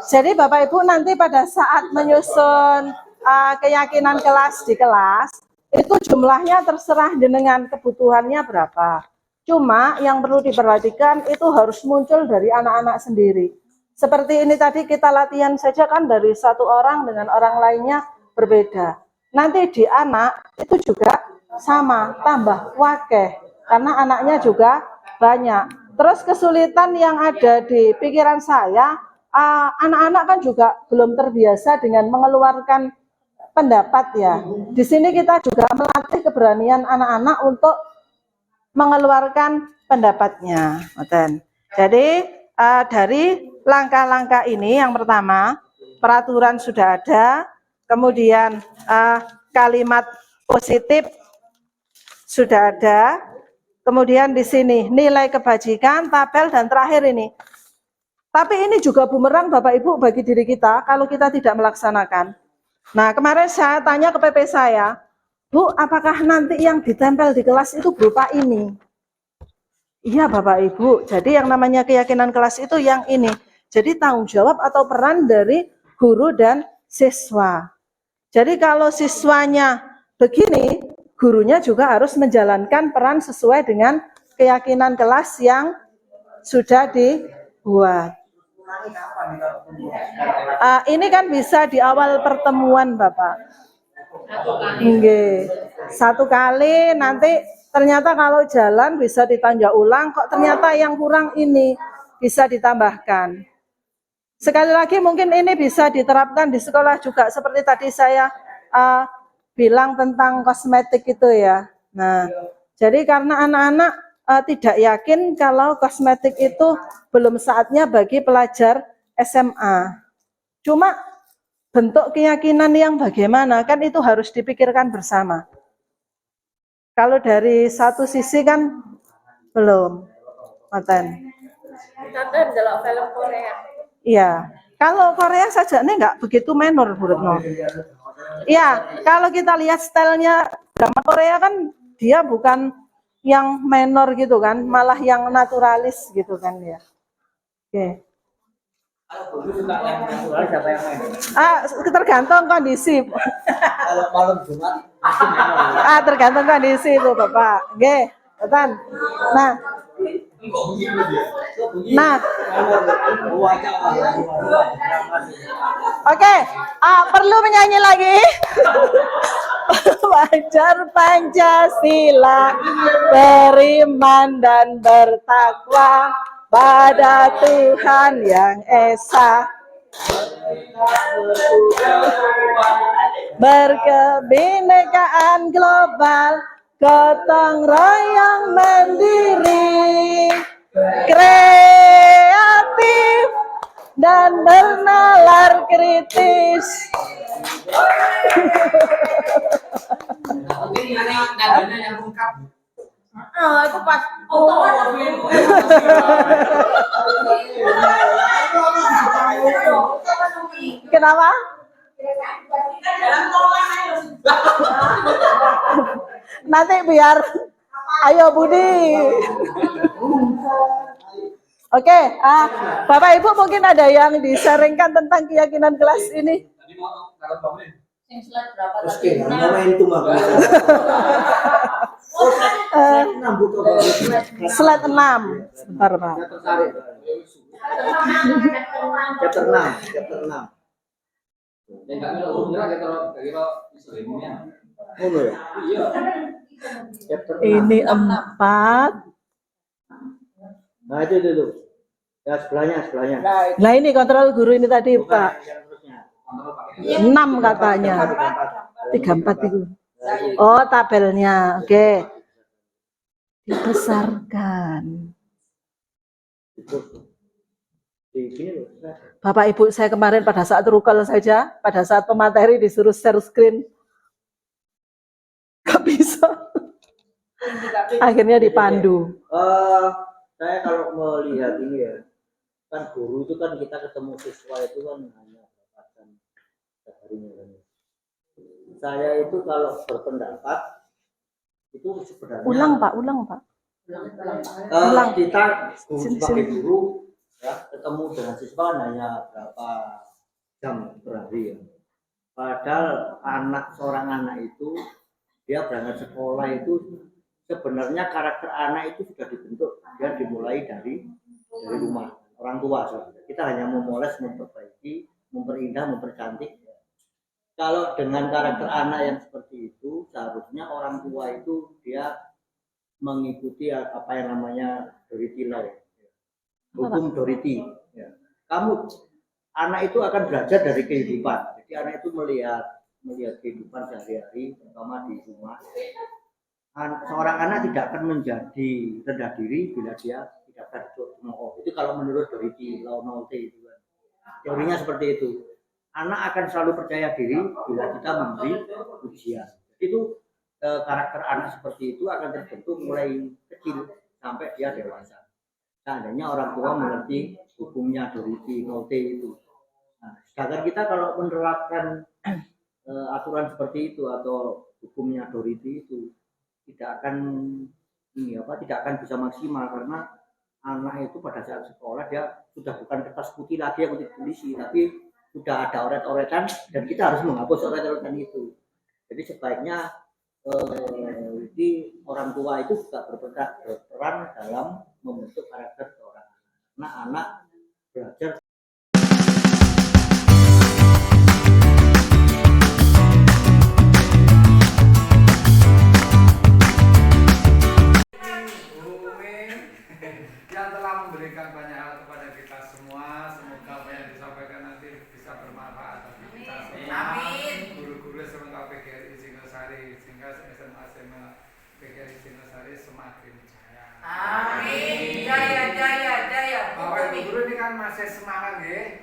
Jadi Bapak Ibu nanti pada saat menyusun keyakinan kelas di kelas, itu jumlahnya terserah dengan kebutuhannya berapa. Cuma yang perlu diperhatikan itu harus muncul dari anak-anak sendiri. Seperti ini tadi kita latihan saja kan dari satu orang dengan orang lainnya berbeda. Nanti di anak itu juga sama, tambah wakeh. Karena anaknya juga banyak. Terus kesulitan yang ada di pikiran saya, anak-anak kan juga belum terbiasa dengan mengeluarkan pendapat ya. Di sini kita juga melatih keberanian anak-anak untuk mengeluarkan pendapatnya. Jadi dari langkah-langkah ini yang pertama, peraturan sudah ada, kemudian kalimat positif sudah ada, kemudian di sini nilai kebajikan, tabel, dan terakhir ini. Tapi ini juga bumerang Bapak Ibu bagi diri kita kalau kita tidak melaksanakan. Nah, kemarin saya tanya ke PP saya, Bu, apakah nanti yang ditempel di kelas itu berupa ini? Iya Bapak Ibu, jadi yang namanya keyakinan kelas itu yang ini. Jadi tanggung jawab atau peran dari guru dan siswa. Jadi kalau siswanya begini, gurunya juga harus menjalankan peran sesuai dengan keyakinan kelas yang sudah dibuat. Ini kan bisa di awal pertemuan Bapak. Nggih. Satu kali, nanti ternyata kalau jalan bisa ditanjak ulang, kok ternyata yang kurang ini bisa ditambahkan. Sekali lagi mungkin ini bisa diterapkan di sekolah juga, seperti tadi saya bilang tentang kosmetik itu ya. Nah, jadi karena anak-anak tidak yakin kalau kosmetik itu belum saatnya bagi pelajar SMA. Cuma bentuk keyakinan yang bagaimana kan itu harus dipikirkan bersama. Kalau dari satu sisi kan belum. Maten. Tante delok film Korea. Iya, kalau Korea saja ini nggak begitu menor, Bu Retno. Iya, kalau kita lihat stylenya drama Korea kan dia bukan yang menor gitu kan, malah yang naturalis gitu kan ya. Oke. Siapa yang main? Tergantung kondisi. Kalau malam Jumat pasti main. Tergantung kondisi Bu Bapak. Oke, betul. Nah, oke, perlu menyanyi lagi. Belajar Pancasila, beriman dan bertakwa pada Tuhan yang Esa, berkebinekaan global, gotong royong mandiri, kreatif dan bernalar kritis. Itu pas Kenapa? Nanti biar ayo Budi. Oke, Bapak Ibu mungkin ada yang disaringkan tentang keyakinan kelas ini. kalau bangunin. Sing slide berapa Terus tadi? kayak momentum aku. Oh, saya nambut tuh. Slide 6. Sebentar, Pak. Saya tertarik. Chapter 6, chapter 6. Ya enggak melu kira kira iso ini ya. Ngono ya. Iya. Chapter 6. Ini 4. Nah, itu. Ya sebelahnya. Nah ini kontrol guru ini tadi, Bukan, Pak. yang terusnya. 6 katanya. 34 itu. Oh, tabelnya. Oke. Dibesarkan. Itu. Di sini loh. Bapak Ibu, saya kemarin pada saat rukal saja, pada saat pemateri disuruh share screen. Gak bisa. Akhirnya dipandu. Saya kalau melihat ini ya, kan guru itu kan kita ketemu siswa itu kan hanya berapa jam seharinya kan. Saya itu kalau berpendapat itu sebenarnya Ulang Pak. Ulang. kita guru Sini, sebagai sini. guru ya ketemu dengan siswa kan hanya berapa jam per hari ya. Padahal seorang anak itu dia berangkat sekolah itu sebenarnya karakter anak itu sudah dibentuk dia dimulai dari rumah orang tua. Kita hanya memoles, memperbaiki, memperindah, mempercantik. Kalau dengan karakter anak yang seperti itu, seharusnya orang tua itu dia mengikuti apa yang namanya Dorothy Law, hukum Dorothy. Ya. Anak itu akan belajar dari kehidupan. Jadi anak itu melihat kehidupan sehari-hari, terutama di rumah. Seorang anak tidak akan menjadi rendah diri bila dia tidak berdoa. Itu kalau menurut Dorothy Law itu kan. Teorinya seperti itu. Anak akan selalu percaya diri bila kita memberi ujian. Itu karakter anak seperti itu akan terbentuk mulai kecil sampai dia dewasa. Seandainya orang tua mengerti hukumnya Dorothy Law itu. Nah, sedangkan kita kalau menerapkan aturan seperti itu atau hukumnya Dorothy itu tidak akan bisa maksimal karena anak itu pada saat sekolah dia sudah bukan kertas putih lagi yang untuk ditulis, tapi sudah ada oret-oretan dan kita harus menghapus oret-oretan itu. Jadi sebaiknya orang tua itu juga berperan dalam membentuk karakter seorang anak. Karena anak belajar yang telah memberikan banyak hal kepada kita semua. Semoga apa yang disampaikan nanti bisa bermanfaat bagi kita semua. Amin. Guru-guru semoga PGRI Singosari sehingga SMA PGRI Singosari semakin jaya. Amin. Jaya. Bapak Ibu guru ini kan masih semangat ya.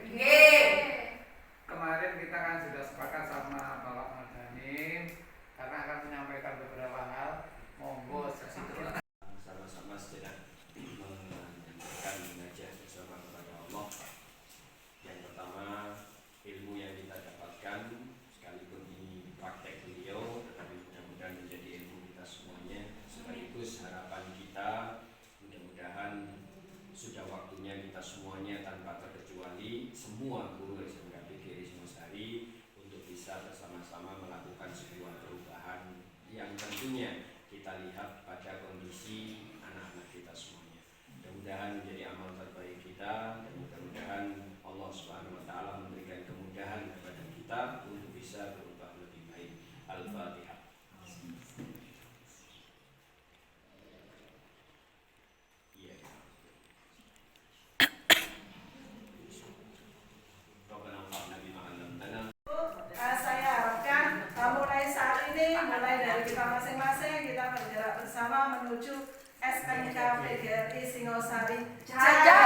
Kemarin kita kan sudah sepakat sama Bapak Mardhani karena akan menyampaikan beberapa hal. Monggo sedikit. Sama-sama sedang menyampaikan mengajak bersama kepada Allah. Yang pertama, ilmu yang kita dapatkan sekalipun ini praktek beliau, tetapi mudah-mudahan menjadi ilmu kita semuanya. Sekaligus harapan kita mudah-mudahan sudah waktunya kita semuanya tanpa terkecuali semua guru SMK PGRI Singosari untuk bisa bersama-sama melakukan sebuah perubahan yang tentunya kita lihat pada kondisi anak-anak kita semuanya. Mudah-mudahan menjadi amal terbaik kita dan mudah-mudahan Allah Subhanahu wa taala memberikan kemudahan kepada kita untuk bisa berubah lebih baik. Al-Fatihah. Saya harapkan mulai saat ini, mulai dari kita masing-masing, kita bergerak bersama menuju SMK PGRI Singosari Jaya.